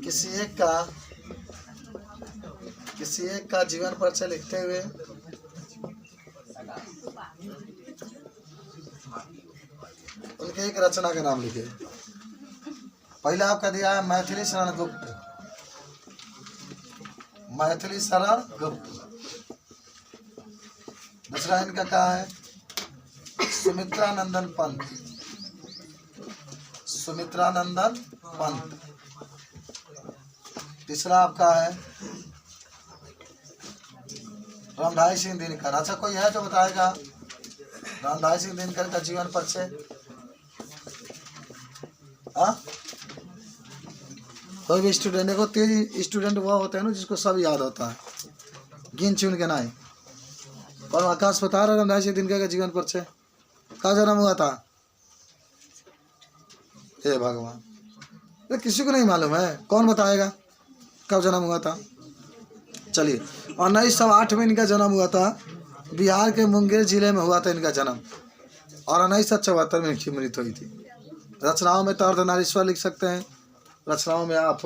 किसी एक का जीवन परिचय लिखते हुए उनके एक रचना का नाम लिखे। पहला आपका दिया है मैथिली शरण गुप्त, मैथिली शरण गुप्त। दूसरा इनका क्या है? सुमित्रानंदन पंत, सुमित्रानंदन पंत। तीसरा आपका है रामधारी सिंह दिनकर। अच्छा कोई है जो बताएगा रामधारी सिंह दिनकर का जीवन परिचय? कोई भी स्टूडेंट, देखो तेज स्टूडेंट वो होते हैं ना जिसको सब याद होता है, गिन चुन के नहीं। और आकाश बता रहा रामधारी सिंह दिनकर का जीवन परिचय, कहाँ जन्म हुआ था? हे भगवान, ये किसी को नहीं मालूम है, कौन बताएगा कब जन्म हुआ था? चलिए, 1908 में इनका जन्म हुआ था, बिहार के मुंगेर जिले में हुआ था इनका जन्म, और 1974 में इनकी मृत्यु हुई थी। रचनाओं में तो अर्धनारीश्वर लिख सकते हैं, रचनाओं में आप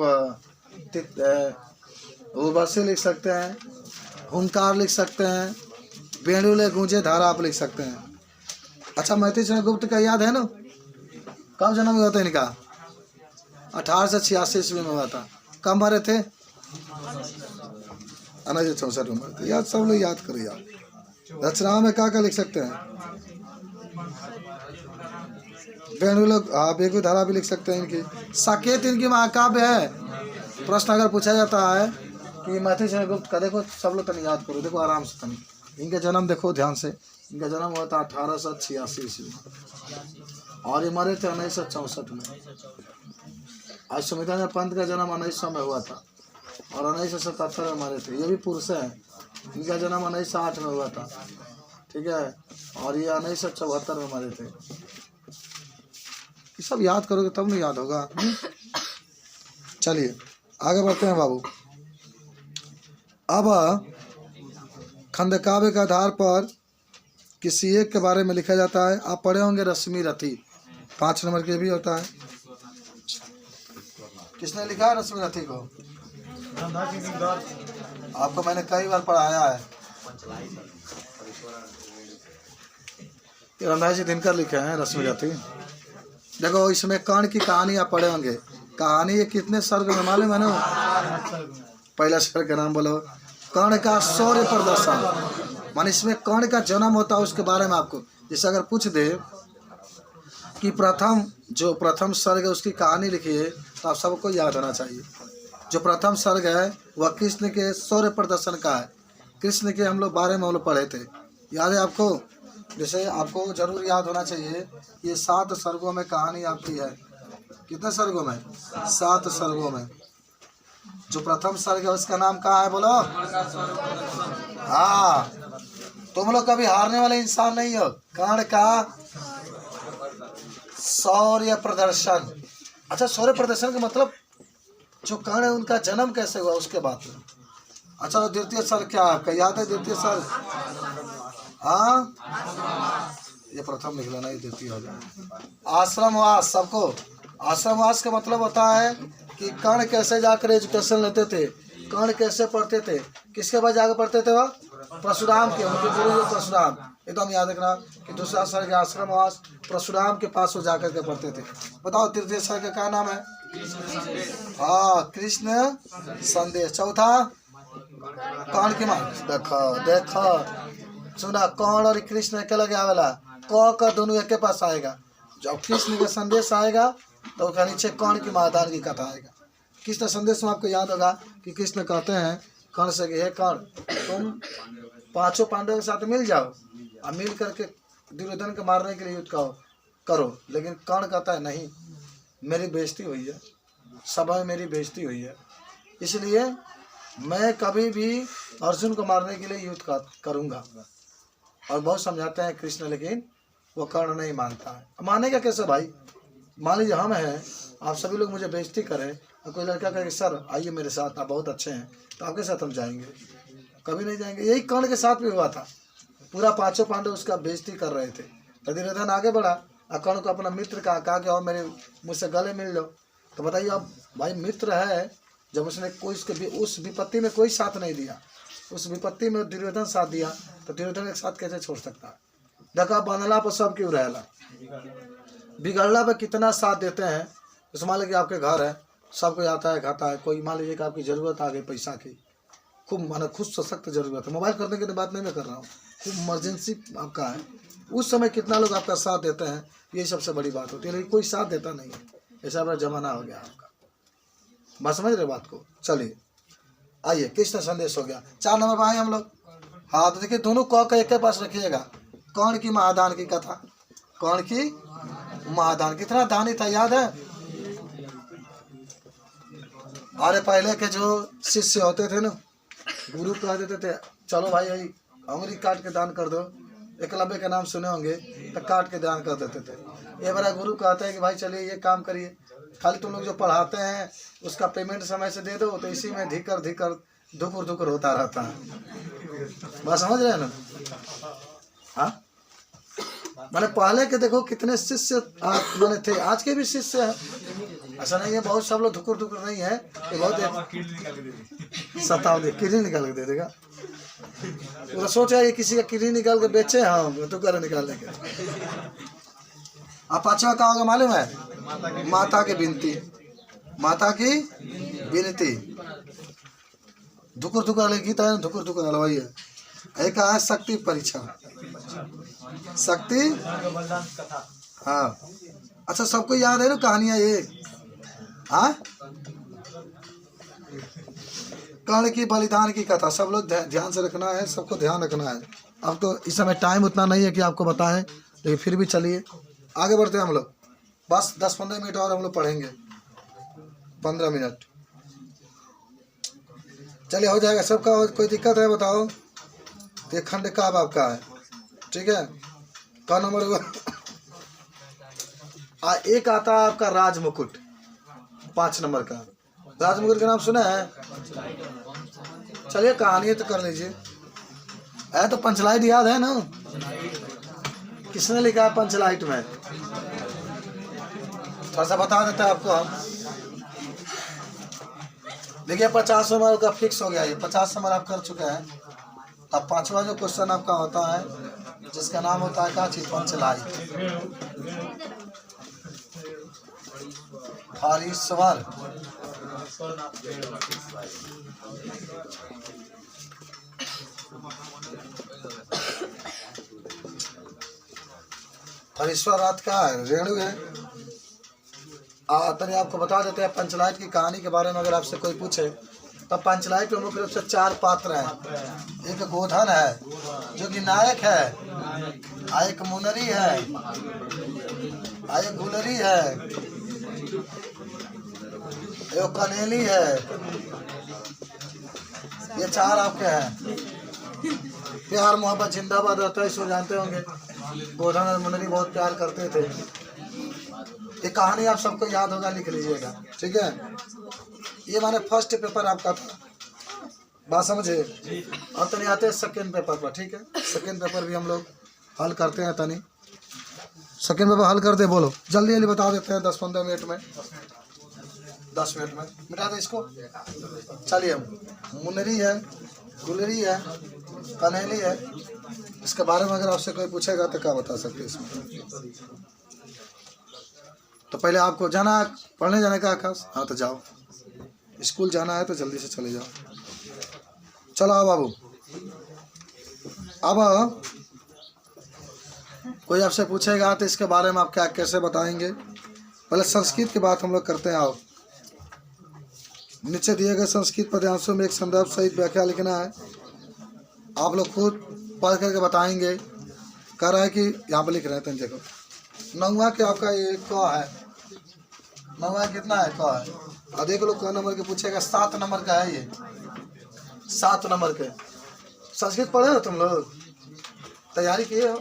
उर्वशी लिख सकते हैं, हुंकार लिख सकते हैं, बेणुले गूंजे धारा आप लिख सकते हैं। अच्छा मैथिली शरण गुप्त का याद है ना, कब जन्म हुआ था इनका? 1886 ईस्वी में हुआ था। कब मरे थे? 1964 में मरे थे। याद सब लोग याद करो यार। रचनाओं में क्या क्या लिख सकते हैं? बेणुले, हाँ बेगू धारा भी लिख सकते हैं इनकी। साकेत इनकी महाकाव्य है। प्रश्न अगर पूछा जाता है कि मैथिली शरण गुप्त का, देखो सब लोग तनी याद करो, देखो आराम से तनी। इनका जन्म देखो ध्यान से, इनका जन्म हुआ था 1886 ईस्वी में और ये मरे थे 1964 में। आज सुमित्रानंदन पंत का जन्म 1900 में हुआ था और 1977 में मरे थे। ये भी पुरुष है, इनका जन्म 1908 में हुआ था, ठीक है, और ये 1974 में मरे थे। ये सब याद करोगे तब नहीं याद होगा। चलिए आगे बढ़ते हैं बाबू। अब खंडकाव्य के आधार पर किसी एक के बारे में लिखा जाता है। आप पढ़े होंगे रश्मि रथी, 5 नंबर के भी होता है। किसने लिखा है रश्मि रथी को? आपको मैंने कई बार पढ़ाया है। रामधारी सिंह दिनकर लिखे हैं रश्मि रथी। देखो इसमें कर्ण की कहानी आप पढ़े होंगे। कहानी ये कितने सर्ग में मालूम है ना? पहला सर्ग का नाम बोलो। कर्ण का शौर्य प्रदर्शन, मान इसमें कर्ण का जन्म होता है उसके बारे में आपको जैसे अगर पूछ दे कि प्रथम सर्ग है उसकी कहानी लिखिए, तो आप सबको याद होना चाहिए। जो प्रथम सर्ग है वह कृष्ण के शौर्य प्रदर्शन का है। कृष्ण के हम लोग बारे में हम लोग पढ़े थे, याद है आपको? जैसे आपको जरूर याद होना चाहिए, ये 7 सर्गों में कहानी आपकी है। कितने सर्गों में? 7 सर्गों में। जो प्रथम सर्ग है उसका नाम क्या है, बोलो? हाँ, तुम लोग कभी हारने वाले इंसान नहीं हो। कर्ण का शौर्य प्रदर्शन। अच्छा, शौर्य प्रदर्शन का मतलब जो कर्ण है उनका जन्म कैसे हुआ उसके बाद। अच्छा, द्वितीय सर्ग क्या आपका याद है? द्वितीय सर्ग, हाँ, ये प्रथम लिख लेना, ये द्वितीय हो जाए। आश्रमवास। सबको आश्रमवास का मतलब होता है कि कर्ण कैसे जाकर एजुकेशन लेते थे, कर्ण कैसे पढ़ते थे, किसके पास जाकर पढ़ते थे? वह परशुराम के, उनके गुरु जो परशुराम। एकदम याद रखना कि दूसरा सर्ग आश्रमवास, परशुराम के पास वो जाकर के पढ़ते थे। बताओ तृतीय सर्ग का क्या नाम है? हाँ, कृष्ण संदेश। चौथा कर्ण की माँ। देखो देखो, सुना, कर्ण और कृष्ण के लगे आवेला, क का दोनों एक के पास आएगा। जब कृष्ण का संदेश आएगा तो उसका नीचे कर्ण की महादान की कथा आएगा। कृष्ण संदेश में आपको याद होगा कि कृष्ण कहते हैं कर्ण से कि हे कर्ण, तुम 5 पांडवों के साथ मिल जाओ और मिल करके दुर्योधन को मारने के लिए युद्ध करो। लेकिन कर्ण कहता है नहीं, मेरी बेइज्जती हुई है, सभा में मेरी बेइज्जती हुई है, इसलिए मैं कभी भी अर्जुन को मारने के लिए युद्ध करूँगा। और बहुत समझाते हैं कृष्ण, लेकिन वो कर्ण नहीं मानता है। मानेगा कैसे भाई? मान लीजिए हम हैं, आप सभी लोग मुझे बेइज्जती करें और कोई लड़का कहे सर आइए मेरे साथ, आप बहुत अच्छे हैं, तो आपके साथ हम जाएंगे? कभी नहीं जाएंगे। यही कर्ण के साथ भी हुआ था। पूरा 5 पांडव उसका बेइज्जती कर रहे थे, तो दुर्योधन आगे बढ़ा और कर्ण को अपना मित्र कहा कि आओ मेरे मुझसे गले मिल लो। तो बताइए, अब भाई मित्र है, जब उसने कोई उस विपत्ति में कोई साथ नहीं दिया, उस विपत्ति में दुर्योधन साथ दिया, तो दुर्योधन एक साथ कैसे छोड़ सकता है? डका बांधला पर सब क्यों रहेला, बिगड़ला पर कितना साथ देते हैं। उस मान लीजिए आपके घर है, सब कोई आता है खाता है, कोई मान लीजिए कि आपकी ज़रूरत आ गई पैसा की, खूब माना खुद सशक्त जरूरत है, मोबाइल खरीदने की बात नहीं मैं कर रहा हूँ, खूब इमरजेंसी आपका है, उस समय कितना लोग आपका साथ देते हैं, यही सबसे बड़ी बात होती है। लेकिन कोई साथ देता नहीं है, ऐसा बड़ा जमाना हो गया आपका। बात समझ रहे बात को? चलिए आइए, कृष्ण संदेश हो गया। 4 नंबर पर आए हम लोग। हाँ, तो देखिए दोनों क का एक के पास रखिएगा। कर्ण की महादान की कथा, कर्ण की महादान कितना दानी था, याद है? अरे पहले के जो शिष्य होते थे ना, गुरु कह देते थे चलो भाई अंगुली काट के दान कर दो, एकलव्य का नाम सुने होंगे, तो काट के दान कर देते थे। ये बड़ा गुरु कहता है कि भाई चलिए ये काम करिए, खाली तुम लोग जो पढ़ाते हैं उसका पेमेंट समय से दे दो, तो इसी में धिकर धिकर धुकुर धुकुर होता रहता है। बात समझ रहे हैं ना? हाँ, मैंने पहले के देखो कितने शिष्य मैंने थे, आज के भी शिष्य हैं। ऐसा नहीं है बहुत सब लोग धुकुर धुकुर नहीं है, ये बहुत सताव दे किडनी निकाल के दे देगा। पूरा सोचा ये किसी का किडनी निकाल के बेचे, हम तो कर निकालने के। अब 5वां क्या होगा मालूम है? माता की विनती, माता की विनती। धुकुर धुकुर वाले गीत है, धुकुर धुकुर वाला वही है। एक है शक्ति परीक्षा, शक्ति, हाँ। अच्छा सबको याद है ना कहानियां ये? हाँ, कर्ण की बलिदान की कथा सब लोग ध्यान से रखना है, सबको ध्यान रखना है। अब तो इस समय टाइम उतना नहीं है कि आपको बताएं, लेकिन फिर भी चलिए आगे बढ़ते हैं हम लोग। बस 10-15 मिनट और हम लोग पढ़ेंगे, 15 मिनट। चलिए हो जाएगा सबका। कोई दिक्कत है बताओ? ये खंड का आपका है, ठीक है? का नंबर हुआ? एक आता है आपका राजमुकुट, 5 नंबर का। राजमुकुट का नाम सुना है? चलिए कहानी तो कर लीजिए। है तो पंचलाइट याद है ना? किसने लिखा है पंचलाइट में? थोड़ा सा बता देता है आपको हम। देखिए 50 नंबर का फिक्स हो गया, ये 50 नंबर आप कर चुके हैं। अब 5वां जो क्वेश्चन आपका होता है, जिसका नाम होता है काची पंचलाइट। हरीश्वर, और ईश्वर रात का है, रेणु है। तनी आपको बता देते हैं पंचलाइट की कहानी के बारे में। अगर आपसे कोई पूछे तो पंचलाइट में मुख्य रूप से 4 पात्र हैं। एक गोधन है जो कि नायक है, एक मुनरी है, एक गुलरी है, एक कनेली है। ये 4 आपके हैं। प्यार मोहब्बत जिंदाबाद रहता है, इसको जानते होंगे। गोधन और मुनरी बहुत प्यार करते थे। ये कहानी आप सबको याद होगा, लिख लीजिएगा, ठीक है। ये माने फर्स्ट पेपर आपका, बात समझे। और तनी आते हैं सेकेंड पेपर पर, ठीक है। सेकेंड पेपर भी हम लोग हल करते हैं। तनी सेकेंड पेपर हल करते, बोलो जल्दी जल्दी बता देते हैं। 10-15 मिनट में, 10 मिनट में मिटा दे इसको। चलिए, मुनरी है, गुलरी है, कनेली है। इसके बारे में अगर आपसे कोई पूछेगा तो क्या बता सकते हैं इसमें। तो पहले आपको जाना, पढ़ने जाने का आकाश। हाँ तो जाओ, स्कूल जाना है तो जल्दी से चले जाओ। चलो आओ बाबू। अब कोई आपसे पूछेगा तो इसके बारे में आप क्या कैसे बताएंगे। पहले संस्कृत की बात हम लोग करते हैं। आओ, नीचे दिए गए संस्कृत पद्यांशों में एक संदर्भ सहित व्याख्या लिखना है। आप लोग खुद पढ़ करके बताएंगे। कह रहा है कि यहाँ पर लिख रहे हैं, देखो 9वां के आपका ये क है। 9वां कितना है, क है। और देख लो क नंबर के पूछेगा, 7 नंबर का है ये, 7 नंबर के। संस्कृत पढ़े हो तुम लोग, तैयारी किए हो।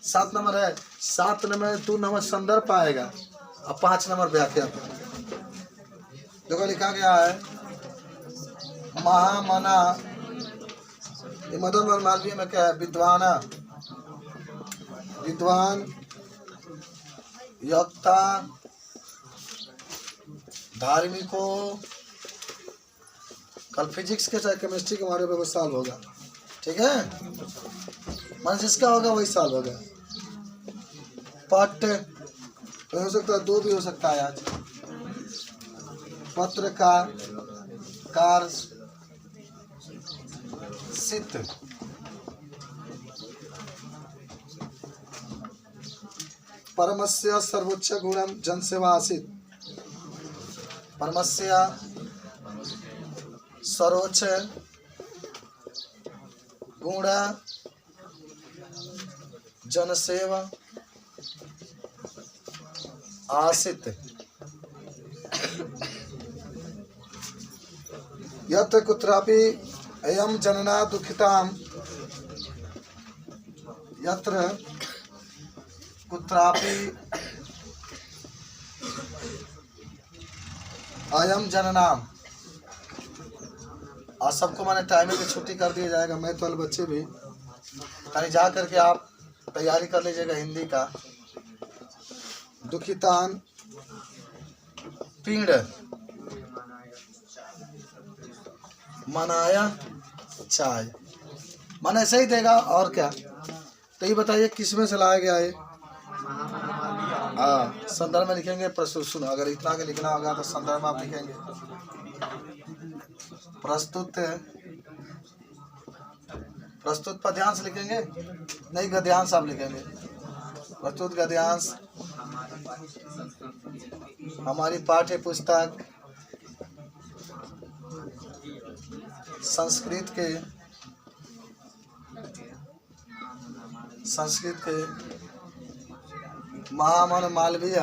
7 नंबर है। 7 नंबर 2 नंबर संदर्भ पाएगा और 5 नंबर व्याख्या। देखो लिखा गया है महामना। ये मदन मोहन मालवीय में क्या है, विद्वान, विद्वान, यक्ता, धार्मिको। कल फिजिक्स के चाहे केमिस्ट्री के हमारे पे साल होगा, ठीक है। मन जिसका होगा वही साल होगा। पट हो सकता है, 2 भी हो सकता है आज। पत्रकार, कार, सिद्ध, परमस्य सर्वोच्च गुणम जनसेवा आसीत। परमस्य सर्वोच्च गुण जनसेवा आसीत। यत्र कुत्रापि अयम जनना दुखिताम, यत्र कुत्रापि अयम जननाम। आज सबको मैंने टाइम की छुट्टी कर दिया जाएगा। मैथ वाले बच्चे भी कहीं जा करके आप तैयारी कर लीजिएगा हिंदी का। दुखितान पीड़ मनाया चाय, मन ऐसे ही देगा और क्या। तो ये बताइए किस में से लाया गया है। हाँ, संदर्भ में लिखेंगे। प्रस्तुत सुनो, अगर इतना के लिखना होगा तो संदर्भ में आप लिखेंगे प्रस्तुत। प्रस्तुत पद्यांश लिखेंगे, नहीं गद्यांश आप लिखेंगे। प्रस्तुत गद्यांश हमारी पाठ्य पुस्तक संस्कृत के महामन मालवीय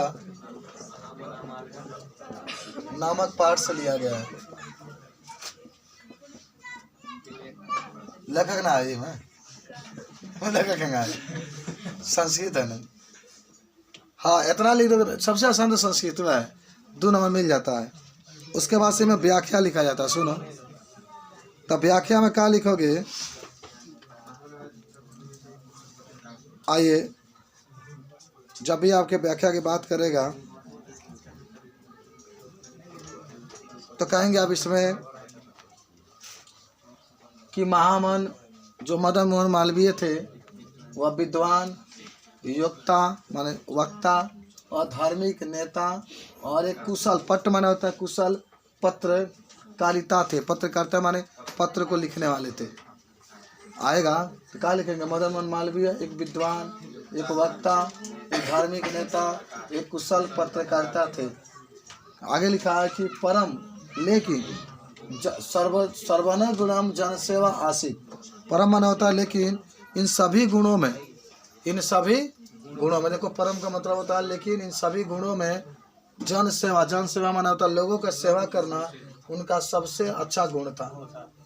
नामक पाठ से लिया गया है। लेखक ना है मैं लेखक है, संस्कृत है नहीं। हाँ इतना लिख दो, सबसे आसान तो संस्कृत में है, 2 नंबर मिल जाता है। उसके बाद से में व्याख्या लिखा जाता है। सुनो, तब व्याख्या में क्या लिखोगे। आइए, जब भी आपके व्याख्या की बात करेगा तो कहेंगे आप इसमें कि महामन जो मदन मोहन मालवीय थे वह विद्वान, योक्ता माने वक्ता और धार्मिक नेता और एक कुशल, पट्ट माने होता है कुशल, पत्रकारिता थे। पत्रकारिता माने पत्र को लिखने वाले थे। आएगा तो क्या लिखेंगे, मदन मोहन मालवीय एक विद्वान, एक वक्ता, एक धार्मिक नेता, एक कुशल पत्रकारिता थे। आगे लिखा है कि परम लेकिन सर्वण गुणम जन सेवा आसिक। परम माना होता है लेकिन इन सभी गुणों में, देखो परम का मतलब होता है लेकिन इन सभी गुणों में जन सेवा माना होता है लोगों का सेवा करना उनका सबसे अच्छा गुण था।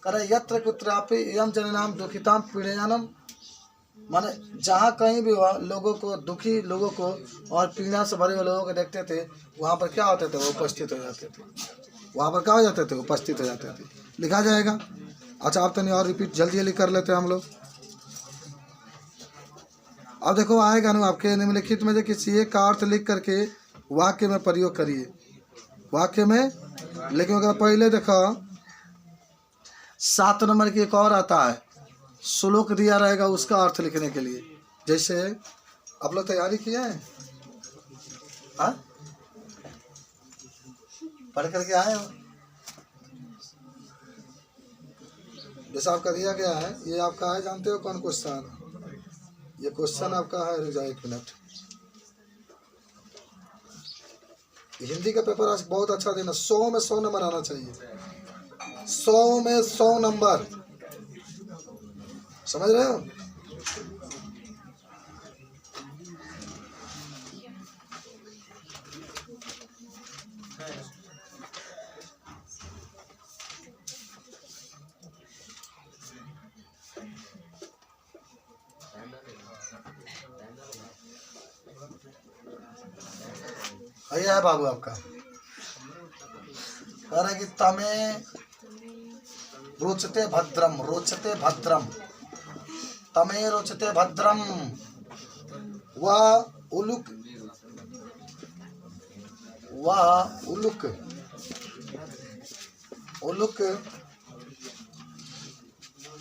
करे यत्र कुत्रापि यम जननाम दुखिताम पीड़यानम, माने जहाँ कहीं भी हुआ लोगों को, दुखी लोगों को और पीड़ा से भरे हुए लोगों को देखते थे, वहाँ पर क्या होते थे, वो उपस्थित हो जाते थे। वहाँ पर क्या हो जाते थे, उपस्थित हो जाते थे। लिखा जाएगा। अच्छा आप तो नहीं, और रिपीट जल्दी जल्दी कर लेते हैं हम लोग। अब देखो आएगा ना आपके निम्नलिखित में से किसी एक का अर्थ लिख करके वाक्य में प्रयोग करिए। वाक्य में लेकिन अगर पहले देखो 7 नंबर की एक और आता है, श्लोक दिया रहेगा उसका अर्थ लिखने के लिए। जैसे आप लोग तैयारी किए हैं, हाँ पढ़ करके आए हो। जैसा आपका दिया गया है, ये आपका है, जानते हो कौन क्वेश्चन? ये क्वेश्चन आपका है, रुक जाओ 1 मिनट। हिंदी का पेपर आज बहुत अच्छा देना, 100 में 100 नंबर आना चाहिए, 100 में 100 नंबर, समझ रहे हो? है बाबू आपका कह रहे कि तमे रोचते भद्रम, रोचते भद्रम, तमे रोचते भद्रम, वह उलुक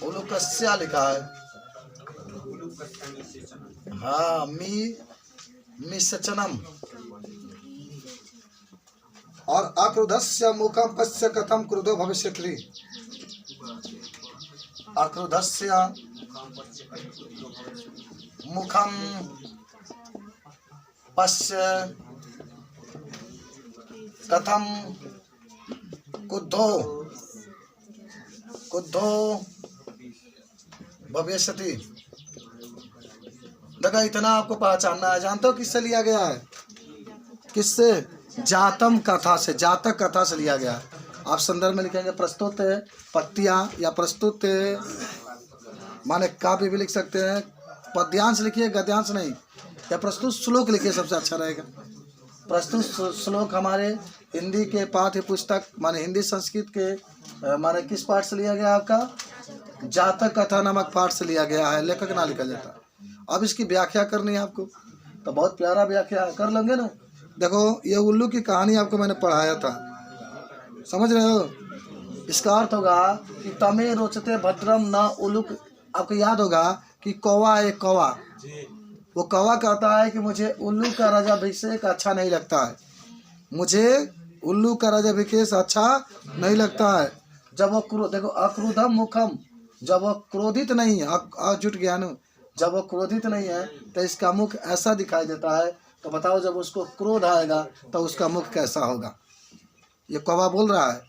उलुकस्या लिखा है। हाँ मिसचनम और अक्रुधस्य मुखम पश्य कथम क्रुधो भविष्यति। अक्रुधस्य मुखम पश्य कथम क्रुद्धो भविष्यति। देखो इतना आपको पहचानना है। जानते हो किससे लिया गया है? किससे? जातम कथा से, जातक कथा से लिया गया है। आप संदर्भ में लिखेंगे प्रस्तुत पत्तियां या प्रस्तुत माने काव्य भी लिख सकते हैं। पद्यांश लिखिए, गद्यांश नहीं, या प्रस्तुत श्लोक लिखिए, सबसे अच्छा रहेगा। प्रस्तुत श्लोक हमारे हिंदी के पाठ्य पुस्तक माने हिंदी संस्कृत के माने किस पाठ से लिया गया? आपका जातक कथा नामक पाठ से लिया गया है। लेखक ना लिखा जाता। अब इसकी व्याख्या करनी है आपको, तो बहुत प्यारा व्याख्या कर लेंगे ना। देखो ये उल्लू की कहानी आपको मैंने पढ़ाया था, समझ रहे हो? इसका अर्थ होगा कि तमे रोचते भद्रम न उल्लू। आपको याद होगा कि कौवा एक कौवा, वो कौवा कहता है कि मुझे उल्लू का राजाभिषेक अच्छा नहीं लगता है, मुझे उल्लू का राजाभिषेक अच्छा नहीं लगता है। जब वो देखो अक्रुधम मुखम, जब वो क्रोधित नहीं है, जुट गया ना, जब वो क्रोधित नहीं है तो इसका मुख ऐसा दिखाई देता है। तो बताओ जब उसको क्रोध आएगा तो उसका मुख कैसा होगा? ये कौवा बोल रहा है।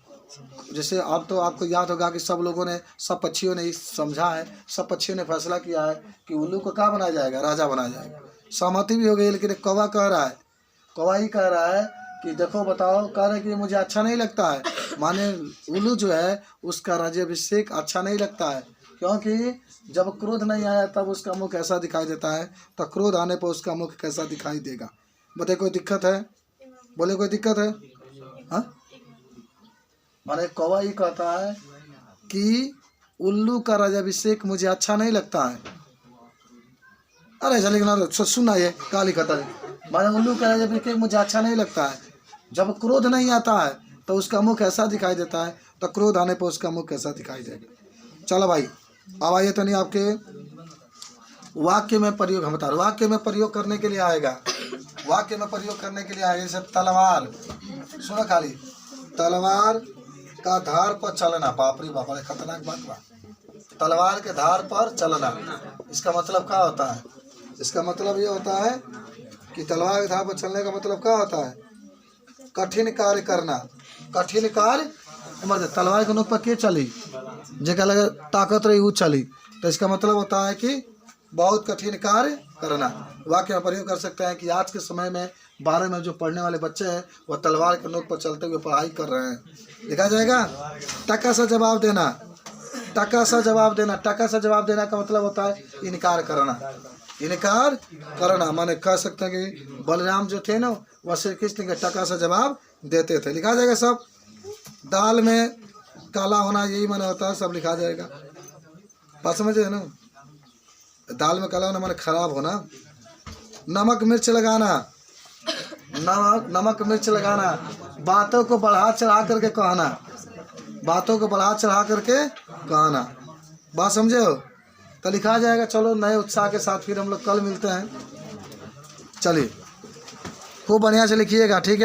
जैसे अब तो आपको याद होगा कि सब लोगों ने, सब पक्षियों ने समझा है, सब पक्षियों ने फैसला किया है कि उल्लू को क्या बनाया जाएगा? राजा बनाया जाएगा। सहमति भी हो गई, लेकिन कौवा कह रहा है, कौवा ही कह रहा है कि देखो बताओ, कह रहे कि मुझे अच्छा नहीं लगता है, माने उल्लू जो है उसका राज्याभिषेक अच्छा नहीं लगता है, क्योंकि जब क्रोध नहीं आया तब उसका मुख ऐसा दिखाई देता है, तो क्रोध आने पर उसका मुख कैसा दिखाई देगा? बताइए कोई दिक्कत है? बोले कोई दिक्कत है? हाँ, माने कौवा ही कहता है कि उल्लू का राज्याभिषेक मुझे अच्छा नहीं लगता है। अरे ऐसा लिखना, सुनना ये क्या लिखा था, माने उल्लू का राज्याभिषेक मुझे अच्छा नहीं लगता है। जब क्रोध नहीं आता है तो उसका मुख ऐसा दिखाई देता है, तो क्रोध आने पर उसका मुख कैसा दिखाई देगा? चलो भाई अब आइए तो नहीं, आपके वाक्य में प्रयोग हम बता रहे। वाक्य में प्रयोग करने के लिए आएगा, वाक्य में प्रयोग करने के लिए आएगा। जैसे तलवार, सुनो खाली, तलवार का धार पर चलना। बाप रे बाप, खतरनाक बात बा। तलवार के धार पर चलना, इसका मतलब क्या होता है? इसका मतलब ये होता है कि तलवार की धार पर चलने का मतलब क्या होता है? कठिन कार्य करना। कठिन कार्य मतलब तलवार के नोक पर के चली, जगह लगे ताकत रही वो चली, तो इसका मतलब होता है कि बहुत कठिन कार्य करना। वाक्य में प्रयोग कर सकते हैं कि आज के समय में 12 में जो पढ़ने वाले बच्चे हैं वह तलवार के नोक पर चलते हुए पढ़ाई कर रहे हैं। लिखा जाएगा टका सा जवाब देना। टका सा जवाब देना। टका सा जवाब देना का मतलब होता है इनकार करना। इनकार करना माने कह सकते हैं कि बलराम जो थे ना वह श्री कृष्ण के टका सा जवाब देते थे। लिखा जाएगा सब। दाल में काला होना यही माने होता है, सब लिखा जाएगा। बात समझे ना? दाल में काला होना माने खराब होना। नमक मिर्च लगाना। नमक मिर्च लगाना, बातों को बढ़ा चढ़ा करके कहना। बातों को बढ़ा चढ़ा करके कहना। बात समझे हो? तो लिखा जाएगा। चलो नए उत्साह के साथ फिर हम लोग कल मिलते हैं। चलिए खूब बढ़िया से लिखिएगा, ठीक है।